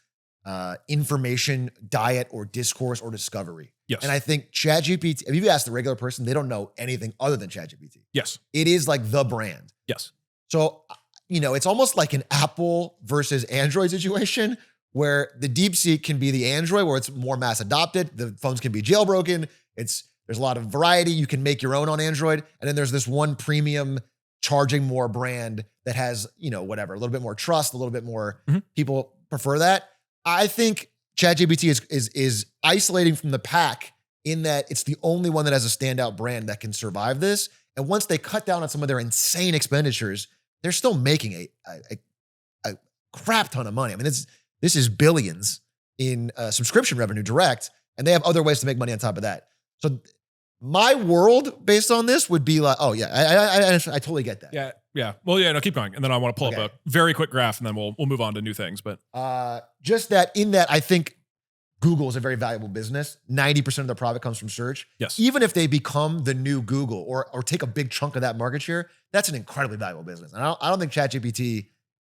information diet or discourse or discovery. Yes. And I think ChatGPT, if you ask the regular person, they don't know anything other than ChatGPT. Yes. It is like the brand. Yes. So, it's almost like an Apple versus Android situation where the DeepSeek can be the Android where it's more mass adopted. The phones can be jailbroken. There's a lot of variety. You can make your own on Android. And then there's this one premium charging more brand that has, whatever, a little bit more trust, a little bit more people prefer that. I think ChatGPT is isolating from the pack in that it's the only one that has a standout brand that can survive this. And once they cut down on some of their insane expenditures, they're still making a crap ton of money. I mean, this is billions in subscription revenue direct, and they have other ways to make money on top of that. So my world based on this would be like, oh yeah, I totally get that. Yeah. Well, yeah, no, keep going. And then I want to pull up a very quick graph and then we'll move on to new things. But just that I think Google is a very valuable business. 90% of their profit comes from search. Yes. Even if they become the new Google or take a big chunk of that market share, that's an incredibly valuable business. And I don't think ChatGPT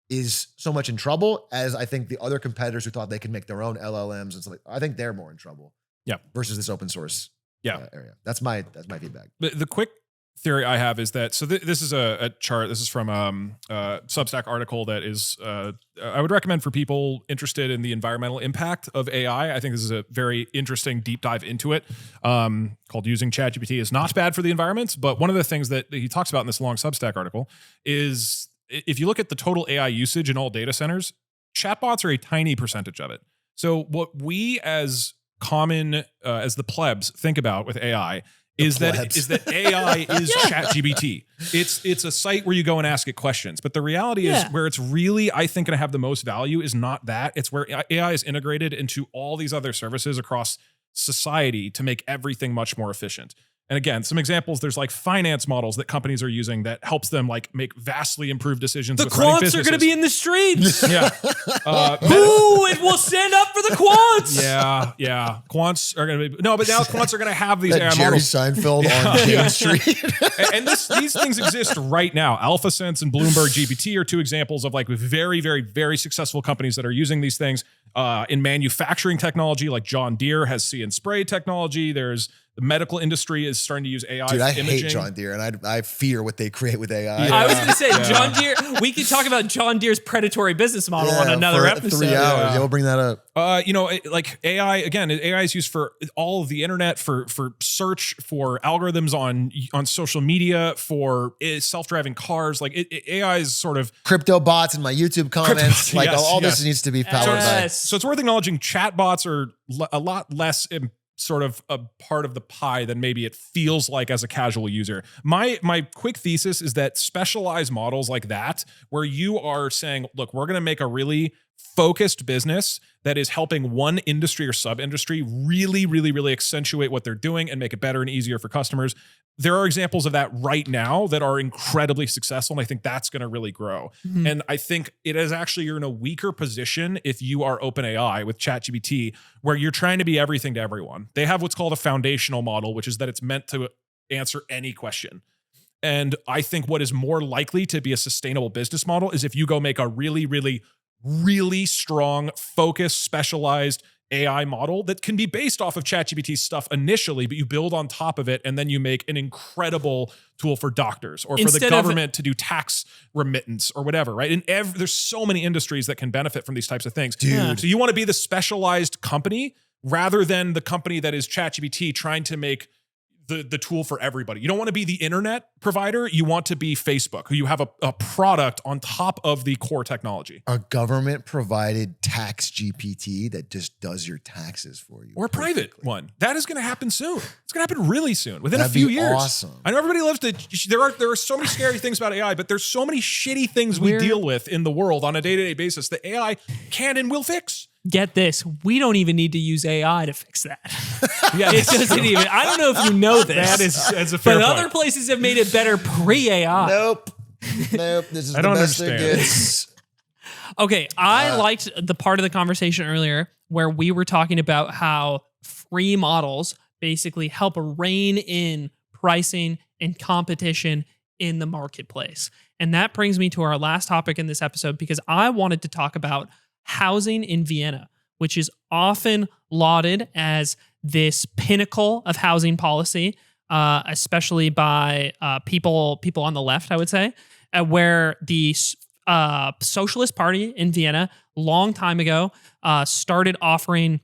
is so much in trouble as I think the other competitors who thought they could make their own LLMs and stuff. I think they're more in trouble. Yeah. Versus this open source area. That's my feedback. The quick theory I have is that, so this is a chart. This is from a Substack article that is, I would recommend for people interested in the environmental impact of AI. I think this is a very interesting deep dive into it, called Using ChatGPT is Not Bad for the Environment. But one of the things that he talks about in this long Substack article is if you look at the total AI usage in all data centers, chatbots are a tiny percentage of it. So what we as as the plebs think about with AI is that AI is ChatGPT. It's a site where you go and ask it questions. But the reality is where it's really, I think, going to have the most value is not that. It's where AI is integrated into all these other services across society to make everything much more efficient. And again, some examples, there's like finance models that companies are using that helps them like make vastly improved decisions. The quants are going to be in the streets. Yeah. It will stand up for the quants. Yeah. Quants are going to be, no, but now quants are going to have these AI Jerry models. Seinfeld on James Street. And these things exist right now. AlphaSense and Bloomberg GPT are two examples of like very, very, very successful companies that are using these things in manufacturing technology. Like John Deere has See and Spray technology. There's the medical industry is starting to use AI. Dude, I imaging. hate John Deere, and I fear what they create with AI. I was going to say, John Deere, we could talk about John Deere's predatory business model on another episode. 3 hours. Yeah, we'll bring that up. Like AI, again, AI is used for all of the internet, for search, for algorithms on social media, for self-driving cars. Like AI is sort of crypto bots in my YouTube comments. All this needs to be powered by. So it's worth acknowledging chatbots are a lot less sort of a part of the pie than maybe it feels like as a casual user. My quick thesis is that specialized models like that, where you are saying, look, we're going to make a really focused business that is helping one industry or sub-industry really, really, really accentuate what they're doing and make it better and easier for customers. There are examples of that right now that are incredibly successful, and I think that's going to really grow. Mm-hmm. And I think it is actually, you're in a weaker position if you are OpenAI with ChatGPT, where you're trying to be everything to everyone. They have what's called a foundational model, which is that it's meant to answer any question. And I think what is more likely to be a sustainable business model is if you go make a really, really, really strong, focused, specialized AI model that can be based off of ChatGPT stuff initially, but you build on top of it, and then you make an incredible tool for doctors or for the government to do tax remittance or whatever, right? And there's so many industries that can benefit from these types of things. Dude. So you want to be the specialized company rather than the company that is ChatGPT trying to make the tool for everybody. You don't want to be the internet provider. You want to be Facebook, who you have a product on top of the core technology. A government provided tax GPT that just does your taxes for you. Or a private one. That is going to happen soon. It's going to happen really soon, within That'd a few be years. awesome. I know everybody loves there are so many scary things about AI, but there's so many shitty things we deal with in the world on a day-to-day basis that AI can and will fix. Get this, we don't even need to use AI to fix that. Yeah, it doesn't even. I don't know if you know this. That's a fair but point. other places have made it better pre-AI. Nope. This is I the don't best it understand. gets. Okay, I liked the part of the conversation earlier where we were talking about how free models basically help rein in pricing and competition in the marketplace. And that brings me to our last topic in this episode, because I wanted to talk about housing in Vienna, which is often lauded as this pinnacle of housing policy, especially by people on the left, I would say, where the Socialist Party in Vienna, long time ago, started offering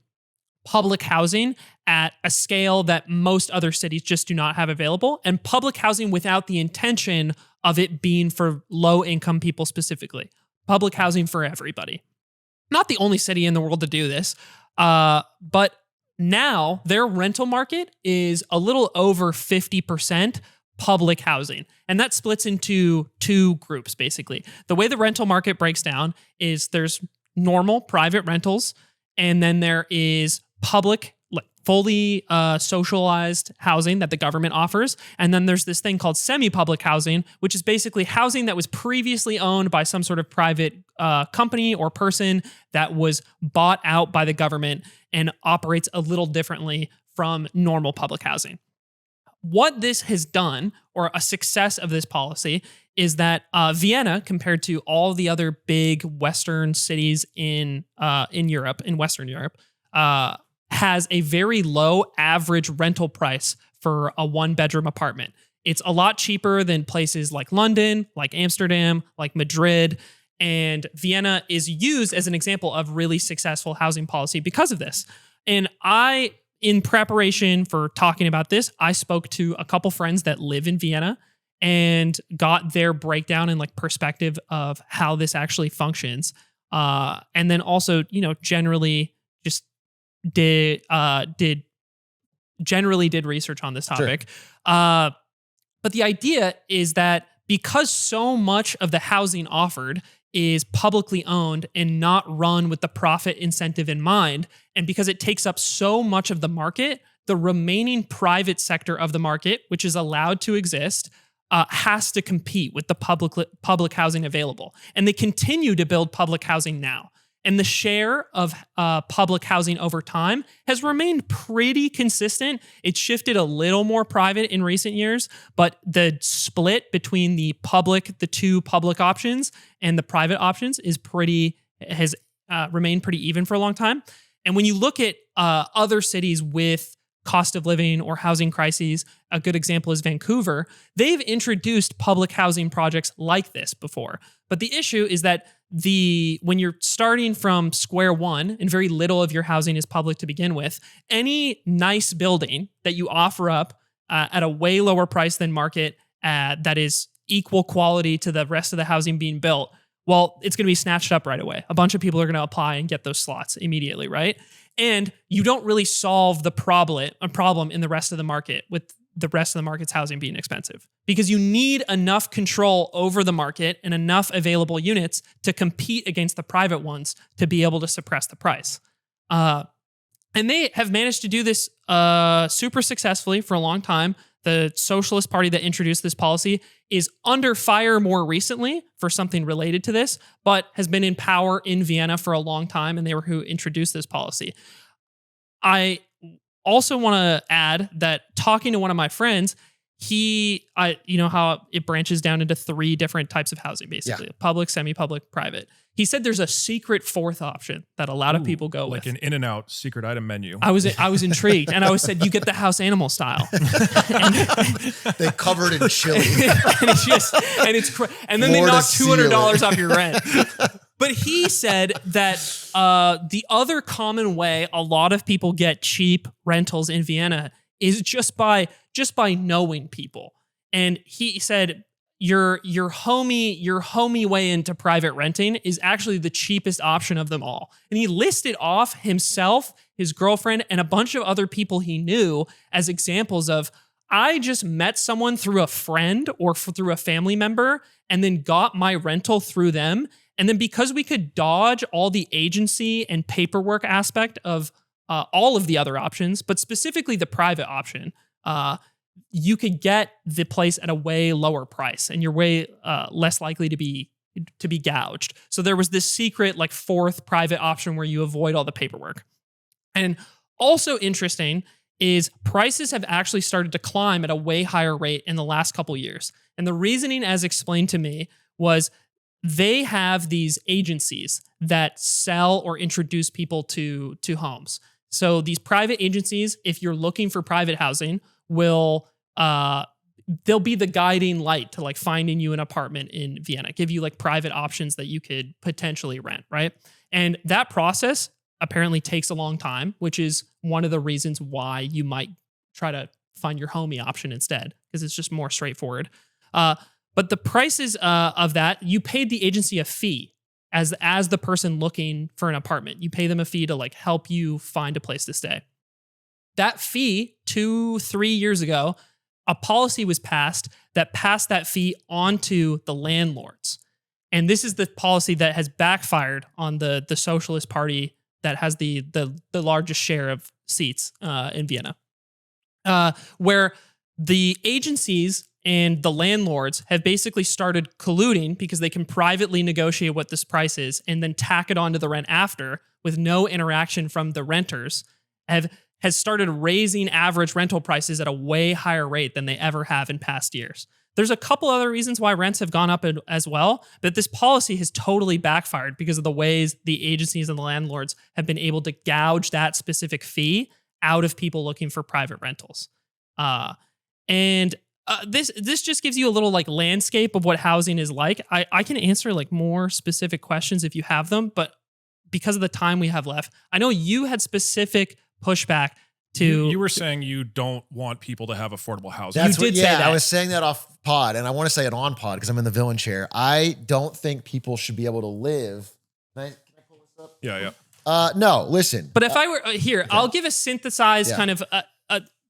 public housing at a scale that most other cities just do not have available, and public housing without the intention of it being for low-income people specifically. Public housing for everybody. Not the only city in the world to do this, but now their rental market is a little over 50% public housing. And that splits into two groups, basically. The way the rental market breaks down is there's normal private rentals, and then there is public, like fully socialized housing that the government offers. And then there's this thing called semi-public housing, which is basically housing that was previously owned by some sort of private company or person that was bought out by the government and operates a little differently from normal public housing. What this has done, or a success of this policy, is that Vienna, compared to all the other big Western cities in Europe, in Western Europe, has a very low average rental price for a one-bedroom apartment. It's a lot cheaper than places like London, like Amsterdam, like Madrid, and Vienna is used as an example of really successful housing policy because of this. And in preparation for talking about this, I spoke to a couple friends that live in Vienna and got their breakdown and like perspective of how this actually functions. And then also, generally just did research on this topic. Sure. But the idea is that because so much of the housing offered is publicly owned and not run with the profit incentive in mind, and because it takes up so much of the market, the remaining private sector of the market, which is allowed to exist, has to compete with the public housing available. And they continue to build public housing now. And the share of public housing over time has remained pretty consistent. It's shifted a little more private in recent years, but the split between the two public options and the private options has remained pretty even for a long time. And when you look at other cities with cost of living or housing crises, a good example is Vancouver. They've introduced public housing projects like this before. But the issue is that when you're starting from square one and very little of your housing is public to begin with, any nice building that you offer up at a way lower price than market that is equal quality to the rest of the housing being built, well, it's going to be snatched up right away. A bunch of people are going to apply and get those slots immediately, right? And you don't really solve a problem in the rest of the market with the rest of the market's housing being expensive, because you need enough control over the market and enough available units to compete against the private ones to be able to suppress the price. And they have managed to do this super successfully for a long time. The Socialist Party that introduced this policy is under fire more recently for something related to this, but has been in power in Vienna for a long time, and they were who introduced this policy. I also want to add that talking to one of my friends, you know how it branches down into 3 different types of housing, basically: public, semi-public, private. He said there's a secret 4th option that a lot of people go like with. An In-N-Out secret item menu. I was intrigued, and I said, you get the house animal style. They covered in chili. And then they knock $200 off your rent. But he said that the other common way a lot of people get cheap rentals in Vienna is just by knowing people. And he said your homey way into private renting is actually the cheapest option of them all. And he listed off himself, his girlfriend, and a bunch of other people he knew as examples of, I just met someone through a friend or through a family member and then got my rental through them. And then because we could dodge all the agency and paperwork aspect of all of the other options, but specifically the private option, you could get the place at a way lower price and you're way less likely to be gouged. So there was this secret like fourth private option where you avoid all the paperwork. And also interesting is prices have actually started to climb at a way higher rate in the last couple years. And the reasoning as explained to me was they have these agencies that sell or introduce people to homes. So these private agencies, if you're looking for private housing, will they'll be the guiding light to like finding you an apartment in Vienna, give you like private options that you could potentially rent, right? And that process apparently takes a long time, which is one of the reasons why you might try to find your homie option instead, because it's just more straightforward. But the prices of that, you paid the agency a fee as the person looking for an apartment. You pay them a fee to like help you find a place to stay. That fee 2-3 years ago, a policy was passed that fee onto the landlords. And this is the policy that has backfired on the Socialist Party that has the largest share of seats in Vienna, where the agencies and the landlords have basically started colluding because they can privately negotiate what this price is and then tack it onto the rent after with no interaction from the renters, has started raising average rental prices at a way higher rate than they ever have in past years. There's a couple other reasons why rents have gone up as well, but this policy has totally backfired because of the ways the agencies and the landlords have been able to gouge that specific fee out of people looking for private rentals. This just gives you a little like landscape of what housing is like. I can answer like more specific questions if you have them, but because of the time we have left, I know you had specific pushback to. You were saying you don't want people to have affordable housing. That's You did say that. I was saying that off pod, and I want to say it on pod because I'm in the villain chair. I don't think people should be able to live. Can I pull this up? Yeah. No, listen. But if I were here, I'll give a synthesized kind of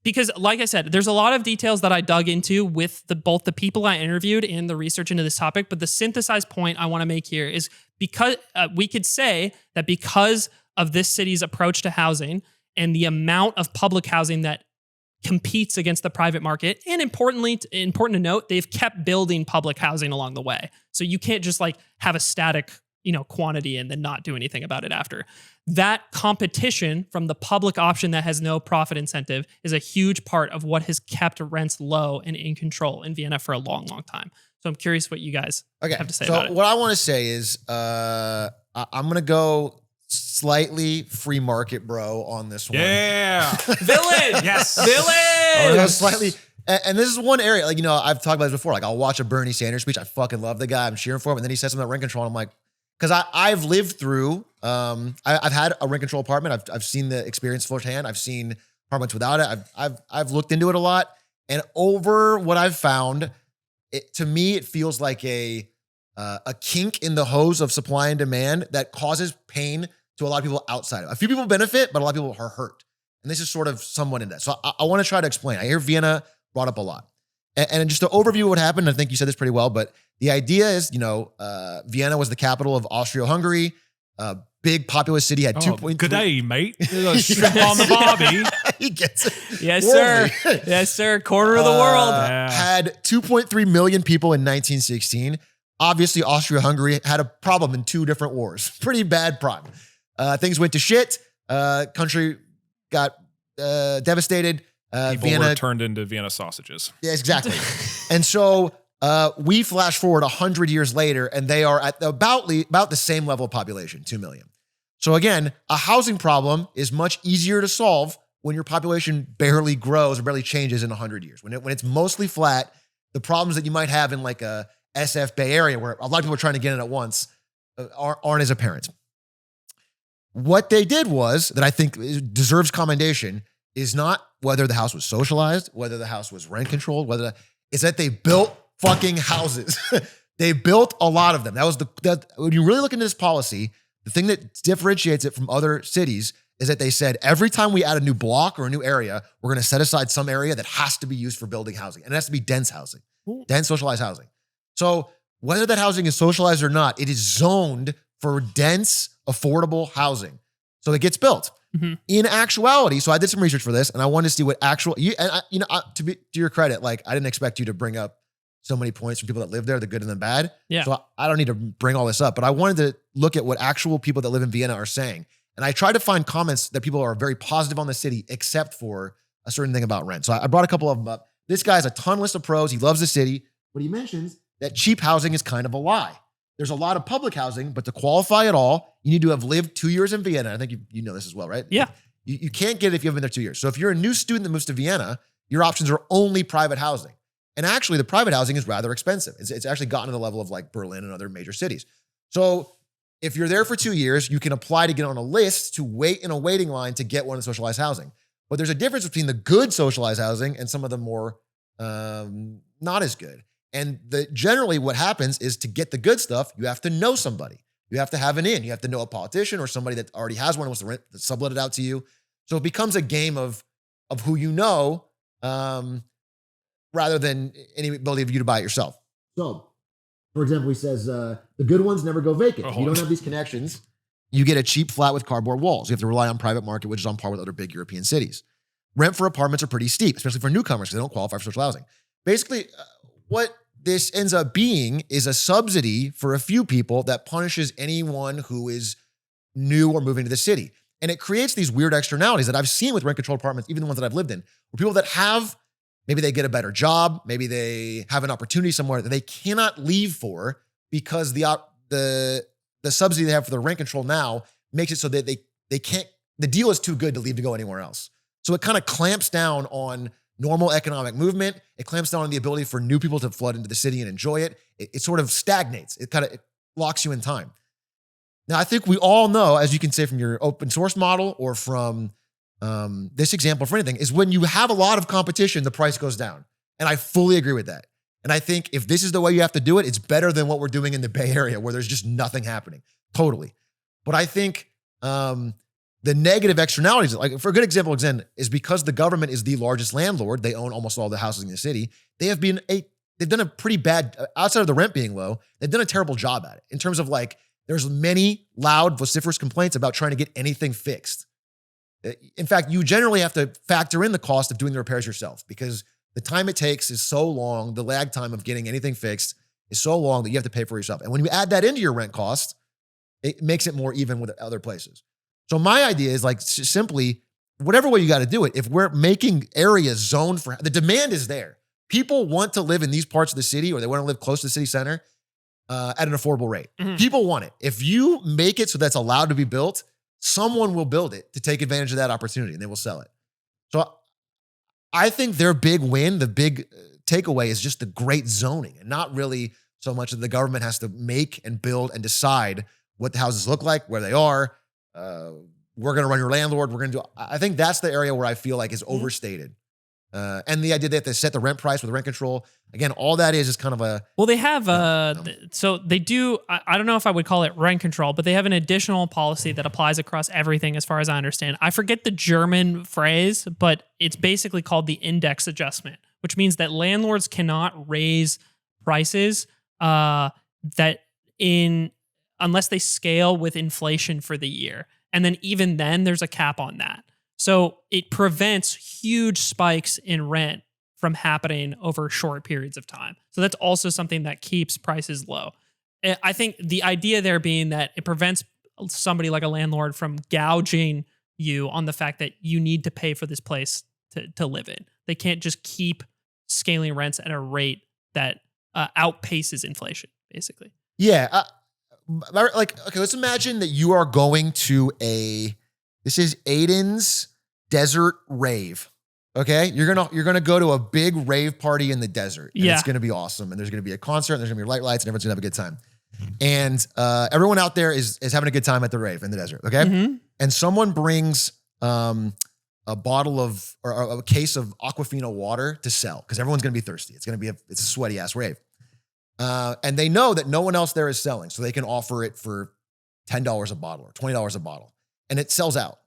because, like I said, there's a lot of details that I dug into with both the people I interviewed and the research into this topic. But the synthesized point I want to make here is because we could say that because of this city's approach to housing and the amount of public housing that competes against the private market, and important to note, they've kept building public housing along the way. So you can't just like have a static, quantity and then not do anything about it after. That competition from the public option that has no profit incentive is a huge part of what has kept rents low and in control in Vienna for a long, long time. So I'm curious what you guys have to say about it. So what I want to say is I'm going to go slightly free market bro on this one. Yeah. Villain! Yes. Villain! Go slightly. And this is one area, like, I've talked about this before. Like, I'll watch a Bernie Sanders speech. I fucking love the guy. I'm cheering for him. And then he says something about rent control. And I'm like, because I've lived through, I've had a rent control apartment. I've seen the experience firsthand. I've seen apartments without it. I've looked into it a lot. And over what I've found, to me, it feels like a kink in the hose of supply and demand that causes pain to a lot of people outside of it. A few people benefit, but a lot of people are hurt. And this is sort of somewhat in that. So I want to try to explain. I hear Vienna brought up a lot. And just to overview what happened, I think you said this pretty well, but the idea is, Vienna was the capital of Austria-Hungary, big populous city, had 2.3. Good day, mate. Strip on the Barbie. He gets it. Yes, Worldly. sir. Yes, sir. Quarter of the world. Had 2.3 million people in 1916. Obviously, Austria-Hungary had a problem in 2 different wars. Pretty bad problem. Things went to shit. Country got devastated. People Vienna were turned into Vienna sausages. Yes, exactly. And so we flash forward 100 years later, and they are at about the same level of population, 2 million. So again, a housing problem is much easier to solve when your population barely grows or barely changes in 100 years. When it's mostly flat, the problems that you might have in like a SF Bay Area where a lot of people are trying to get in at once aren't as apparent. What they did was, that I think deserves commendation, is not whether the house was socialized, whether the house was rent controlled, it's that they built fucking houses. They built a lot of them. When you really look into this policy, the thing that differentiates it from other cities is that they said every time we add a new block or a new area, we're going to set aside some area that has to be used for building housing. And it has to be dense housing, dense socialized housing. So whether that housing is socialized or not, it is zoned for dense, affordable housing. So it gets built. Mm-hmm. In actuality, so I did some research for this and I wanted to see what to your credit, like I didn't expect you to bring up so many points from people that live there, the good and the bad. Yeah. So I don't need to bring all this up, but I wanted to look at what actual people that live in Vienna are saying. And I tried to find comments that people are very positive on the city, except for a certain thing about rent. So I brought a couple of them up. This guy has a ton list of pros. He loves the city, but he mentions that cheap housing is kind of a lie. There's a lot of public housing, but to qualify at all, you need to have lived 2 years in Vienna. I think you know this as well, right? Yeah. You can't get it if you haven't been there 2 years. So if you're a new student that moves to Vienna, your options are only private housing. And actually the private housing is rather expensive. It's actually gotten to the level of like Berlin and other major cities. So if you're there for 2 years, you can apply to get on a list to wait in a waiting line to get one of the socialized housing. But there's a difference between the good socialized housing and some of the more not as good. And generally what happens is to get the good stuff, you have to know somebody. You have to have an in. You have to know a politician or somebody that already has one and wants to sublet it out to you. So it becomes a game of who you know rather than any ability of you to buy it yourself. So, for example, he says, the good ones never go vacant. If you don't have these connections, you get a cheap flat with cardboard walls. You have to rely on private market, which is on par with other big European cities. Rent for apartments are pretty steep, especially for newcomers because they don't qualify for social housing. Basically, what this ends up being is a subsidy for a few people that punishes anyone who is new or moving to the city. And it creates these weird externalities that I've seen with rent-controlled apartments, even the ones that I've lived in, where people that have, maybe they get a better job, maybe they have an opportunity somewhere that they cannot leave for because the subsidy they have for the rent control now makes it so that they can't, the deal is too good to leave to go anywhere else. So it kind of clamps down on normal economic movement. It clamps down on the ability for new people to flood into the city and enjoy it. It sort of stagnates. It locks you in time. Now, I think we all know, as you can say from your open source model or from this example for anything, is when you have a lot of competition, the price goes down. And I fully agree with that. And I think if this is the way you have to do it, it's better than what we're doing in the Bay Area where there's just nothing happening. Totally. But I think the negative externalities, like for a good example, again, is because the government is the largest landlord, they own almost all the houses in the city, they've done a pretty bad, outside of the rent being low, they've done a terrible job at it in terms of like, there's many loud, vociferous complaints about trying to get anything fixed. In fact, you generally have to factor in the cost of doing the repairs yourself because the time it takes is so long, the lag time of getting anything fixed is so long that you have to pay for it yourself. And when you add that into your rent cost, it makes it more even with other places. So my idea is like simply, whatever way you got to do it, if we're making areas zoned for, the demand is there. People want to live in these parts of the city or they want to live close to the city center at an affordable rate. Mm-hmm. People want it. If you make it so that's allowed to be built, someone will build it to take advantage of that opportunity and they will sell it. So I think their big win, the big takeaway is just the great zoning and not really so much that the government has to make and build and decide what the houses look like, where they are. We're going to run your landlord. We're going to do, I think that's the area where I feel like is overstated. And the idea that they set the rent price with rent control, again, all that is kind of a... Well, they have, so they do, I don't know if I would call it rent control, but they have an additional policy that applies across everything as far as I understand. I forget the German phrase, but it's basically called the index adjustment, which means that landlords cannot raise prices unless they scale with inflation for the year. And then even then, there's a cap on that. So it prevents huge spikes in rent from happening over short periods of time. So that's also something that keeps prices low. I think the idea there being that it prevents somebody like a landlord from gouging you on the fact that you need to pay for this place to live in. They can't just keep scaling rents at a rate that outpaces inflation, basically. Yeah. Okay, let's imagine that you are going to this is Aiden's desert rave. Okay. You're gonna go to a big rave party in the desert. And it's gonna be awesome. And there's gonna be a concert, and there's gonna be lights, and everyone's gonna have a good time. And everyone out there is having a good time at the rave in the desert. Okay. Mm-hmm. And someone brings a a bottle of or a case of Aquafina water to sell because everyone's going to be thirsty. It's going to be it's a sweaty ass rave. And they know that no one else there is selling, so they can offer it for $10 a bottle or $20 a bottle, and it sells out.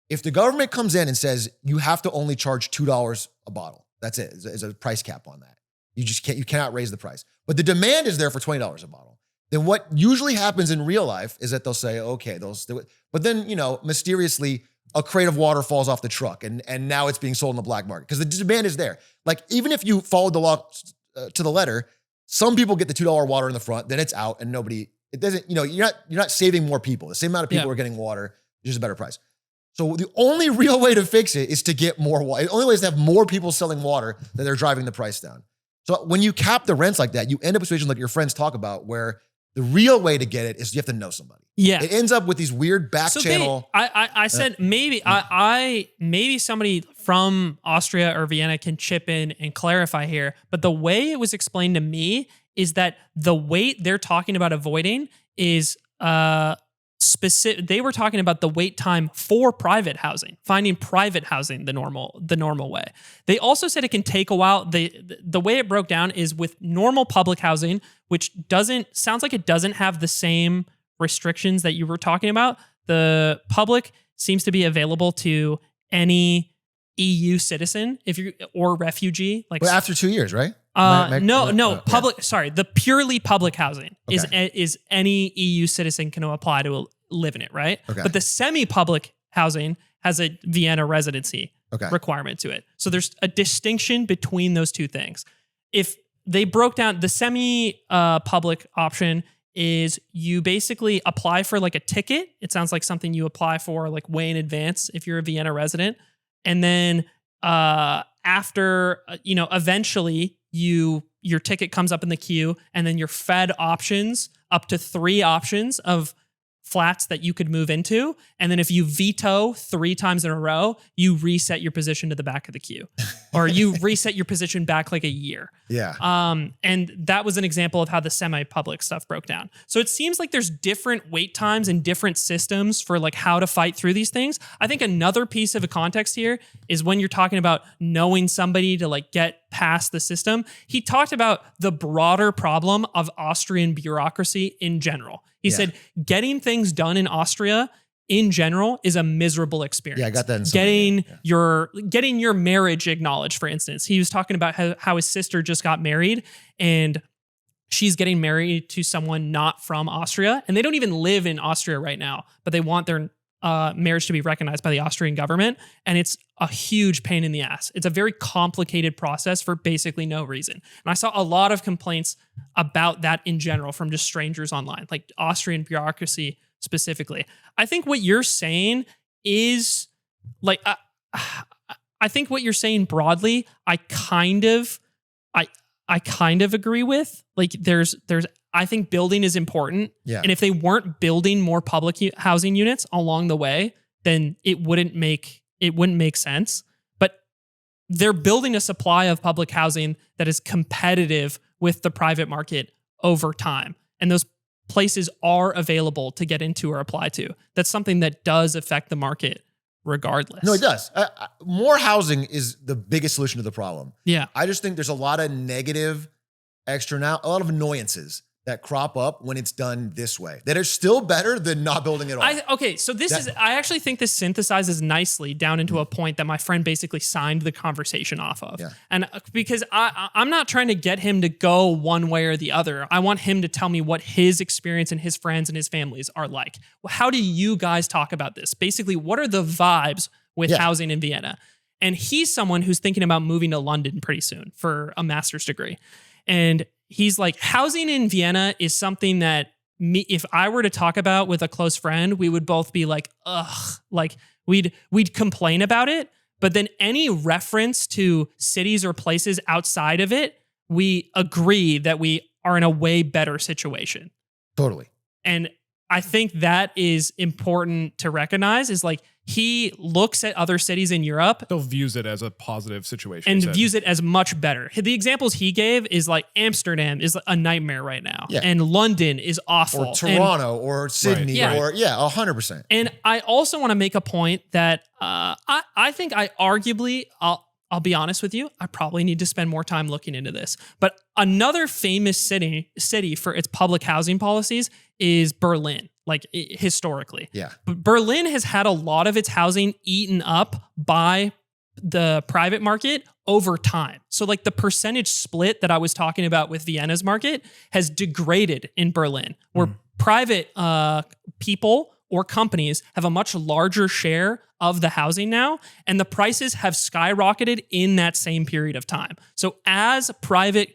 If the government comes in and says you have to only charge $2 a bottle, that's it. There's a price cap on that. You cannot raise the price. But the demand is there for $20 a bottle. Then what usually happens in real life is that they'll say, okay, they'll do it. But then, mysteriously, a crate of water falls off the truck and now it's being sold in the black market because the demand is there. Like, even if you followed the law to the letter, some people get the $2 water in the front, then it's out and it doesn't, you're not saving more people. The same amount of people are getting water, just a better price. So the only real way to fix it is to get more water. The only way is to have more people selling water that they're driving the price down. So when you cap the rents like that, you end up in a situation like your friends talk about where the real way to get it is you have to know somebody. Yeah. It ends up with these weird back channel. I said maybe somebody from Austria or Vienna can chip in and clarify here. But the way it was explained to me is that the wait they're talking about avoiding is specific. They were talking about the wait time for private housing, finding private housing the normal way. They also said it can take a while. The way it broke down is with normal public housing, which sounds like it doesn't have the same restrictions that you were talking about. The public seems to be available to any EU citizen or refugee. Like after 2 years, right? Public. Sorry, the purely public housing is any EU citizen can apply to live in it, right? Okay. But the semi-public housing has a Vienna residency requirement to it. So there's a distinction between those two things. If they broke down the semi-public option is you basically apply for like a ticket. It sounds like something you apply for like way in advance if you're a Vienna resident. And then after, eventually your ticket comes up in the queue and then you're fed options, up to 3 options of flats that you could move into. And then if you veto 3 times in a row, you reset your position to the back of the queue or you reset your position back like a year. Yeah. And that was an example of how the semi-public stuff broke down. So it seems like there's different wait times and different systems for like how to fight through these things. I think another piece of a context here is when you're talking about knowing somebody to like get past the system. He talked about the broader problem of Austrian bureaucracy in general. He said getting things done in Austria in general is a miserable experience. Yeah, I got that in getting your marriage acknowledged, for instance. He was talking about how his sister just got married and she's getting married to someone not from Austria. And they don't even live in Austria right now, but they want their marriage to be recognized by the Austrian government. And it's a huge pain in the ass. It's a very complicated process for basically no reason. And I saw a lot of complaints about that in general from just strangers online, like Austrian bureaucracy specifically. I think what you're saying is like, I think what you're saying broadly, I kind of agree with. Like I think building is important. Yeah. And if they weren't building more public housing units along the way, then it wouldn't make sense. But they're building a supply of public housing that is competitive with the private market over time. And those places are available to get into or apply to. That's something that does affect the market regardless. No, it does. More housing is the biggest solution to the problem. Yeah. I just think there's a lot of negative a lot of annoyances that crop up when it's done this way that are still better than not building at all. I actually think this synthesizes nicely down into a point that my friend basically signed the conversation off of. Yeah. And because I'm not trying to get him to go one way or the other. I want him to tell me what his experience and his friends and his families are like. Well, how do you guys talk about this? Basically, what are the vibes with housing in Vienna? And he's someone who's thinking about moving to London pretty soon for a master's degree. And he's like, housing in Vienna is something that if I were to talk about with a close friend, we would both be like, ugh, like we'd complain about it. But then any reference to cities or places outside of it, we agree that we are in a way better situation. Totally. And I think that is important to recognize is like he looks at other cities in Europe Still views it as a positive situation. and views it as much better. The examples he gave is like Amsterdam is a nightmare right now. Yeah. And London is awful. Or Toronto or Sydney Right. or 100%. And I also want to make a point that I think I arguably, I'll be honest with you, I probably need to spend more time looking into this. But another famous city for its public housing policies is Berlin, like historically. Yeah. But Berlin has had a lot of its housing eaten up by the private market over time. So like the percentage split that I was talking about with Vienna's market has degraded in Berlin, where private people or companies have a much larger share of the housing now, and the prices have skyrocketed in that same period of time. So as private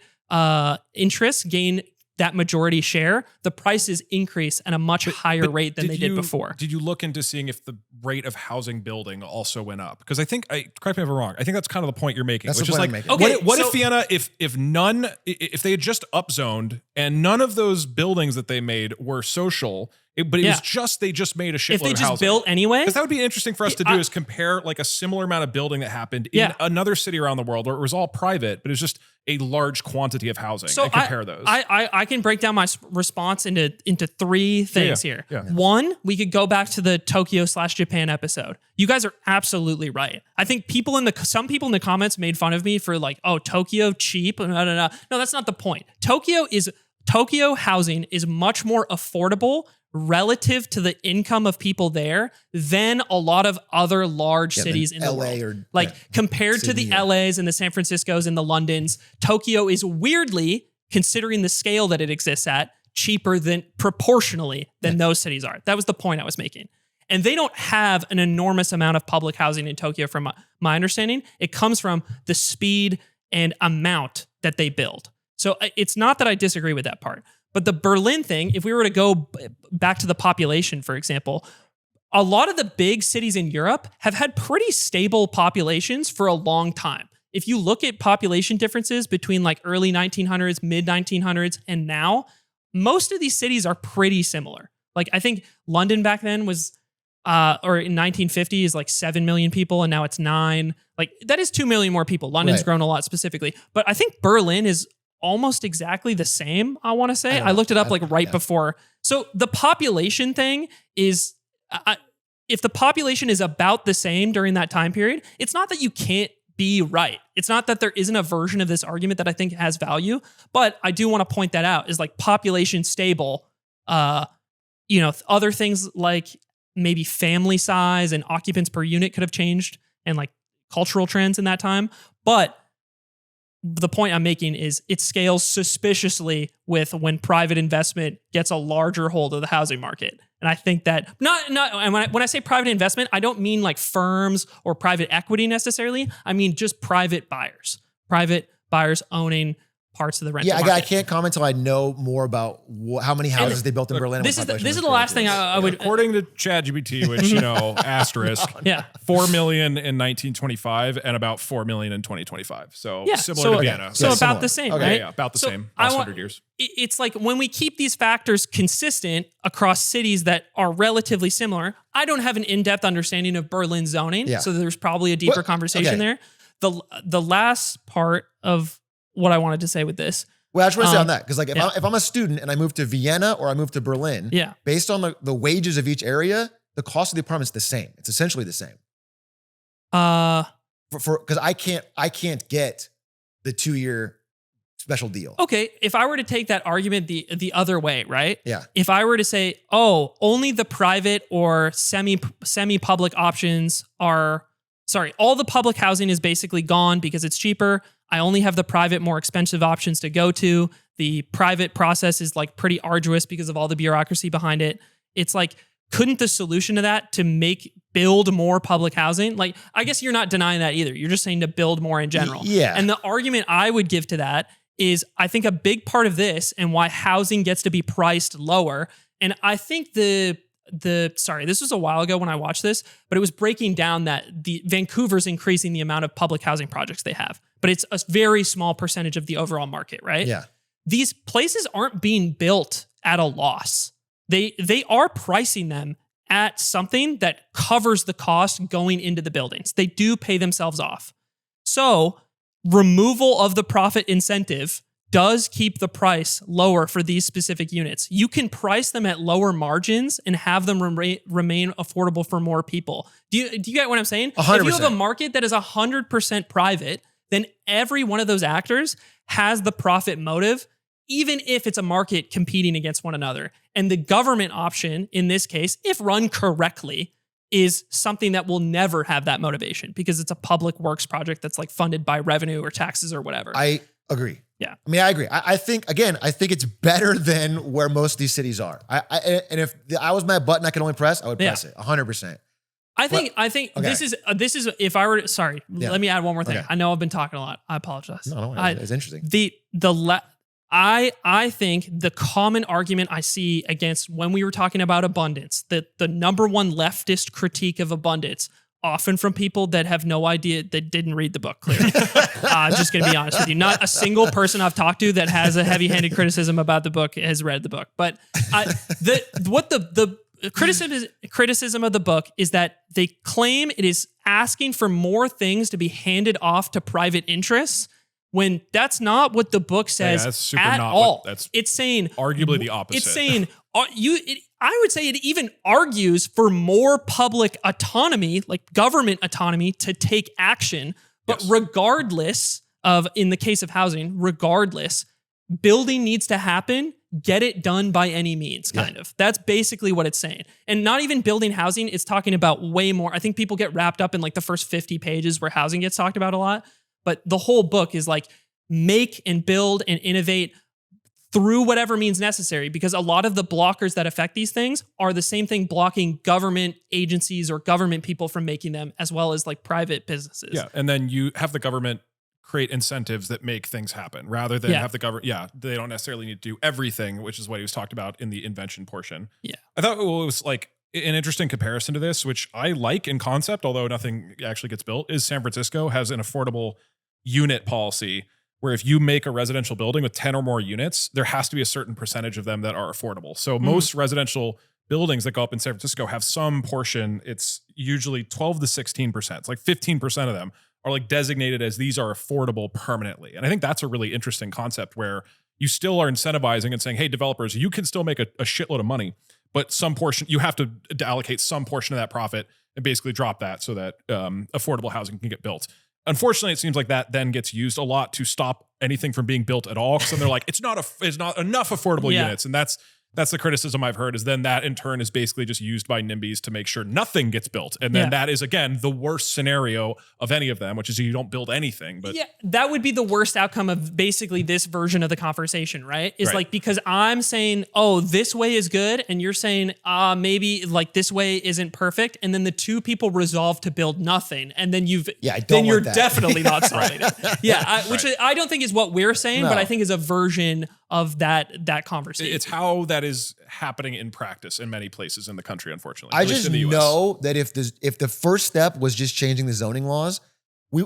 interests gain that majority share, the prices increase at a much higher rate than they did before. Did you look into seeing if the rate of housing building also went up? Because I think, correct me if I'm wrong, I think that's kind of the point you're making. That's which the is point like, I'm making. Okay, what so- if Vienna, if they had just upzoned and none of those buildings that they made were social, but it was just, they just made a shitload If they of just housing. built anyway, Because that would be interesting for us to do is compare like a similar amount of building that happened in another city around the world where it was all private, but it was just a large quantity of housing and compare those. I can break down my response into three things here. Yeah. One, we could go back to the Tokyo/Japan episode. You guys are absolutely right. I think some people in the comments made fun of me for like, oh, Tokyo cheap. No, that's not the point. Tokyo housing is much more affordable relative to the income of people there than a lot of other large cities in the LA world. or Compared Sydney to the LAs and the San Franciscos and the Londons, Tokyo is weirdly, considering the scale that it exists at, cheaper proportionally than those cities are. That was the point I was making. And they don't have an enormous amount of public housing in Tokyo from my understanding. It comes from the speed and amount that they build. So it's not that I disagree with that part. But the Berlin thing, if we were to go back to the population, for example, a lot of the big cities in Europe have had pretty stable populations for a long time. If you look at population differences between like early 1900s, mid 1900s, and now, most of these cities are pretty similar. Like I think London back then was, or in 1950 is like 7 million people, and now it's 9. Like that is 2 million more people. London's grown a lot specifically. But I think Berlin is almost exactly the same, I want to say. I looked it up before. So the population thing is, if the population is about the same during that time period, it's not that you can't be right. It's not that there isn't a version of this argument that I think has value, but I do want to point that out is like population stable, other things like maybe family size and occupants per unit could have changed and like cultural trends in that time. But the point I'm making is it scales suspiciously with when private investment gets a larger hold of the housing market. And I think that and when I say private investment, I don't mean like firms or private equity necessarily. I mean just private buyers owning parts of the rental market. I can't comment until I know more about how many houses they built in Berlin. This is the last thing I would. According to ChatGPT, which, asterisk, 4 million in 1925 and about 4 million in 2025. So similar to Vienna. So about similar. the same, Okay. right? Yeah, about the same. Last 100 years. It's like when we keep these factors consistent across cities that are relatively similar, I don't have an in-depth understanding of Berlin zoning. Yeah. So there's probably a deeper conversation there. The last part of what I wanted to say with this. Well, I just want to say on that, because like if I'm a student and I move to Vienna or I move to Berlin, based on the wages of each area, the cost of the apartment's the same. It's essentially the same. Because I can't get the 2-year special deal. Okay, if I were to take that argument the other way, right? Yeah. If I were to say, oh, only the private or semi-public options are, all the public housing is basically gone because it's cheaper. I only have the private, more expensive options to go to. The private process is like pretty arduous because of all the bureaucracy behind it. It's like, couldn't the solution to that to build more public housing? Like, I guess you're not denying that either. You're just saying to build more in general. Yeah. And the argument I would give to that is I think a big part of this and why housing gets to be priced lower. And I think this was a while ago when I watched this, but it was breaking down that Vancouver's increasing the amount of public housing projects they have, but it's a very small percentage of the overall market, right? Yeah. These places aren't being built at a loss. They are pricing them at something that covers the cost going into the buildings. They do pay themselves off. So removal of the profit incentive does keep the price lower for these specific units. You can price them at lower margins and have them remain affordable for more people. Do you get what I'm saying? 100%. If you have a market that is 100% private, then every one of those actors has the profit motive, even if it's a market competing against one another. And the government option, in this case, if run correctly, is something that will never have that motivation because it's a public works project that's like funded by revenue or taxes or whatever. I agree. Yeah. I mean, I agree. I think it's better than where most of these cities are. And if I was my button I could only press, I would press it 100%. I think okay. this is if I were to, sorry, let me add one more thing. Okay. I know I've been talking a lot. I apologize. No, it's interesting. I think the common argument I see against when we were talking about abundance, that the number one leftist critique of abundance, often from people that have no idea, that didn't read the book clearly. I'm just going to be honest with you. Not a single person I've talked to that has a heavy-handed criticism about the book has read the book. But the criticism of the book is that they claim it is asking for more things to be handed off to private interests, when that's not what the book says that's super at not all. It's saying arguably the opposite. It's saying I would say it even argues for more public autonomy, like government autonomy, to take action. But regardless of, in the case of housing, regardless, building needs to happen. Get it done by any means, kind of. That's basically what it's saying. And not even building housing, it's talking about way more. I think people get wrapped up in like the first 50 pages where housing gets talked about a lot. But the whole book is like make and build and innovate through whatever means necessary, because a lot of the blockers that affect these things are the same thing blocking government agencies or government people from making them, as well as like private businesses. Yeah. And then you have the government create incentives that make things happen rather than have the government. Yeah. They don't necessarily need to do everything, which is what he was talked about in the invention portion. Yeah. I thought it was like an interesting comparison to this, which I like in concept, although nothing actually gets built, is San Francisco has an affordable unit policy where if you make a residential building with 10 or more units, there has to be a certain percentage of them that are affordable. So most residential buildings that go up in San Francisco have some portion, it's usually 12 to 16%. It's like 15% of them are like designated as these are affordable permanently. And I think that's a really interesting concept where you still are incentivizing and saying, hey, developers, you can still make a shitload of money, but some portion, you have to allocate some portion of that profit and basically drop that so that affordable housing can get built. Unfortunately, it seems like that then gets used a lot to stop anything from being built at all. So they're like, it's not enough affordable units. And that's the criticism I've heard, is then that in turn is basically just used by NIMBYs to make sure nothing gets built. And then that is, again, the worst scenario of any of them, which is you don't build anything. But that would be the worst outcome of basically this version of the conversation, right? Is like, because I'm saying, oh, this way is good. And you're saying, maybe like this way isn't perfect. And then the two people resolve to build nothing. And then you're definitely not solving it. Which I don't think is what we're saying, but I think is a version of that conversation. It's how that is happening in practice in many places in the country, unfortunately. I just know that if the first step was just changing the zoning laws, we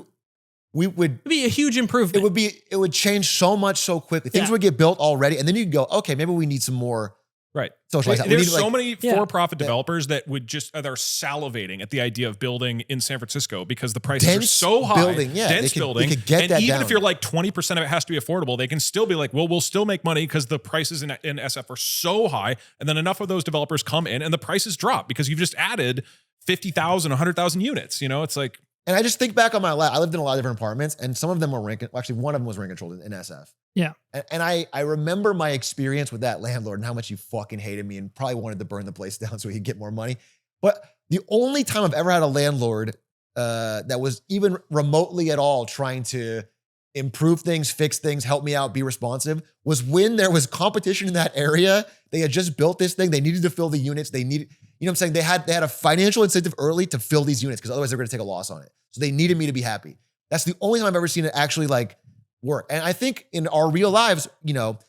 would it'd be a huge improvement. It would change so much so quickly. Things would get built already, and then you'd go, okay, maybe we need some more. Right. Socialized. There's so many for-profit developers that would just, they're salivating at the idea of building in San Francisco because the prices are so high. Dense building. They could get and that even down. if you're like 20% of it has to be affordable, they can still be like, well, we'll still make money because the prices in SF are so high. And then enough of those developers come in and the prices drop because you've just added 50,000, 100,000 units. You know, it's like. And I just think back on my life. I lived in a lot of different apartments, and some of them were rent. Actually, one of them was rent controlled in SF. Yeah. And I remember my experience with that landlord and how much he fucking hated me and probably wanted to burn the place down so he could get more money. But the only time I've ever had a landlord that was even remotely at all trying to improve things, fix things, help me out, be responsive, was when there was competition in that area. They had just built this thing. They needed to fill the units. They needed, you know what I'm saying? They had a financial incentive early to fill these units because otherwise they're going to take a loss on it. So they needed me to be happy. That's the only time I've ever seen it actually like work. And I think in our real lives, you know,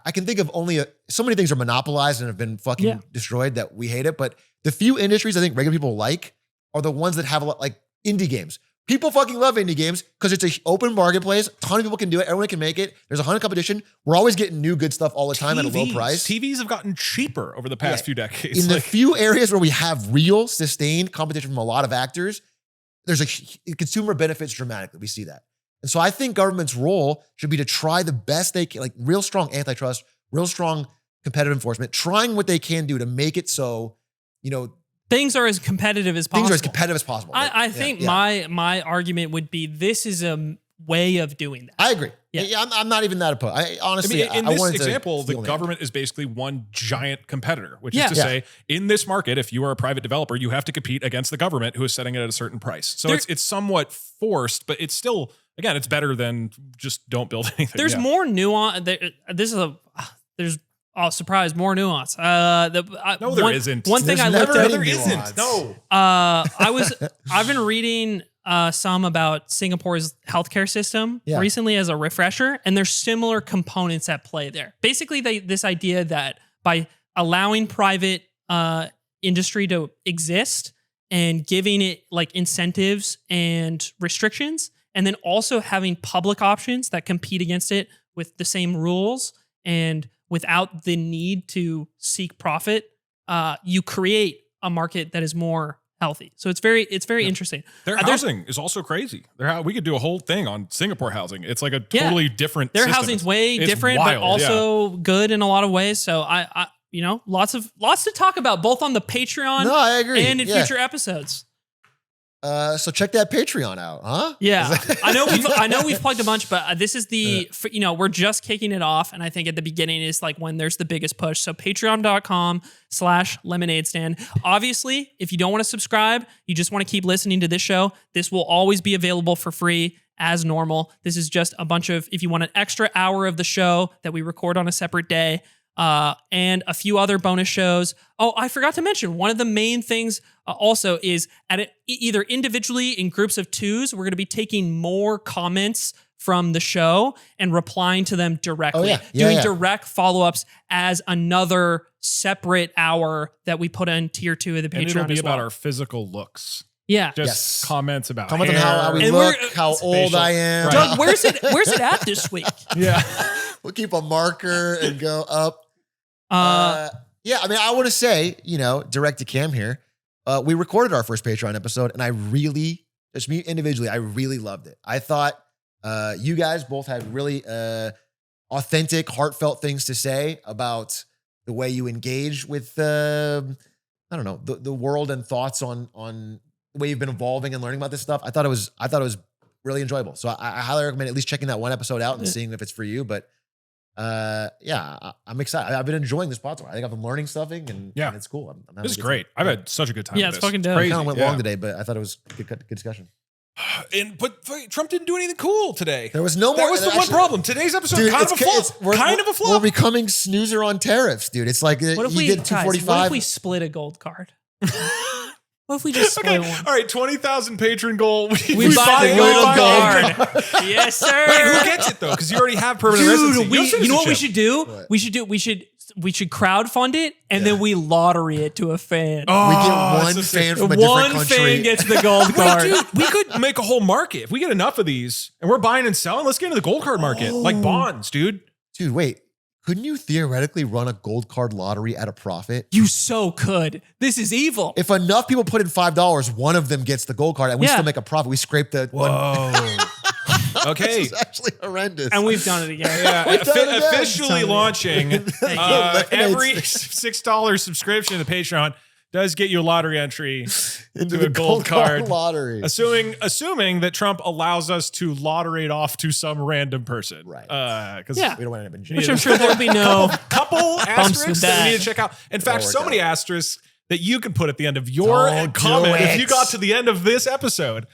I can think of only so many things are monopolized and have been fucking destroyed that we hate it. But the few industries I think regular people like are the ones that have a lot, like indie games. People fucking love indie games because it's an open marketplace. A ton of people can do it. Everyone can make it. There's a ton of competition. We're always getting new good stuff all the time at a low price. TVs have gotten cheaper over the past few decades. In the few areas where we have real, sustained competition from a lot of actors, there's a consumer benefits dramatically. We see that. And so I think government's role should be to try the best they can, like real strong antitrust, real strong competitive enforcement, trying what they can do to make it so, things are as competitive as possible. Things are as competitive as possible. I think my argument would be this is a way of doing that. I agree. Yeah. I'm not even that opposed. Honestly, in this example, the government is basically one giant competitor, which is to say, in this market, if you are a private developer, you have to compete against the government who is setting it at a certain price. So it's somewhat forced, but it's still, again, it's better than just don't build anything. There's more nuance. There's surprise, more nuance. No, there isn't. One thing There's I looked at. there isn't. No. I've been reading some about Singapore's healthcare system recently as a refresher, and there's similar components at play there. Basically, this idea that by allowing private industry to exist and giving it like incentives and restrictions, and then also having public options that compete against it with the same rules and without the need to seek profit, you create a market that is more healthy. So it's very interesting. Their housing is also crazy. We could do a whole thing on Singapore housing. It's like a totally different Their system. housing's way It's different, wild, but also good in a lot of ways. So I lots to talk about both on the Patreon I agree. and in future episodes. So check that Patreon out, huh? Yeah, I know we've plugged a bunch, but this is we're just kicking it off, and I think at the beginning is like when there's the biggest push. So patreon.com/lemonade stand. Obviously, if you don't want to subscribe, you just want to keep listening to this show, this will always be available for free as normal. This is just a bunch of, if you want an extra hour of the show that we record on a separate day, and a few other bonus shows. Oh, I forgot to mention, one of the main things also is either individually in groups of twos, we're going to be taking more comments from the show and replying to them directly. Doing direct follow-ups as another separate hour that we put in tier 2 of the Patreon. And it'll be about our physical looks. Yeah. Just comments about on hair, how we look, how old I am. Right. Doug, where's it at this week? Yeah. We'll keep a marker and go up. I want to say, direct to Cam here. We recorded our first Patreon episode, and I really, just me individually, I really loved it. I thought you guys both had really authentic, heartfelt things to say about the way you engage with the world and thoughts on the way you've been evolving and learning about this stuff. I thought it was really enjoyable. So I highly recommend at least checking that one episode out and seeing if it's for you. But I'm excited. I've been enjoying this podcast. I think I've been learning something, and it's cool. This is great. I've had such a good time. Yeah, with it's fucking this. dope. Crazy. Kind of went long today, but I thought it was good discussion. But Trump didn't do anything cool today. There was no more. That was the one problem. Today's episode kind of a flop. We're becoming snoozer on tariffs, dude. It's like what if you get 245. What if we split a gold card? What if we just split one? All right, 20,000 patron goal. We buy the gold card. Yes, sir. Wait, who gets it though? Because you already have permanent residency. You know what we should do? What? We should crowdfund it, and then we lottery it to a fan. We get one fan from a different country. One fan gets the gold card. Dude, we could make a whole market. If we get enough of these and we're buying and selling, let's get into the gold card market. Like bonds, dude. Dude, wait. Couldn't you theoretically run a gold card lottery at a profit? You so could. This is evil. If enough people put in $5, one of them gets the gold card, and we still make a profit. We scrape the one. Okay. This is actually horrendous. And we've done it again. Yeah, We've done it again. officially launching every Lemonade $6 subscription to Patreon does get you a lottery entry into to the a gold card lottery. Assuming that Trump allows us to lottery it off to some random person. Right. Because Yeah. We don't want to have Which I'm sure there'll be no couple asterisks with that we that. need to check out. In fact, work so many asterisks that you can put at the end of your Don't do comment if it. you got to the end of this episode.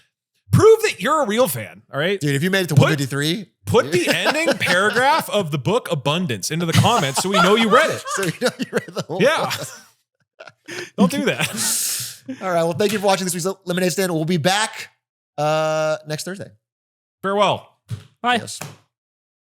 Prove that you're a real fan, all right? Dude, if you made it to 153, Put the ending paragraph of the book Abundance into the comments so we know you read it. so you know you read the whole Yeah. book. Don't do that. All right. Well, thank you for watching this week's Lemonade Stand. We'll be back next Thursday. Farewell. Bye. Yes.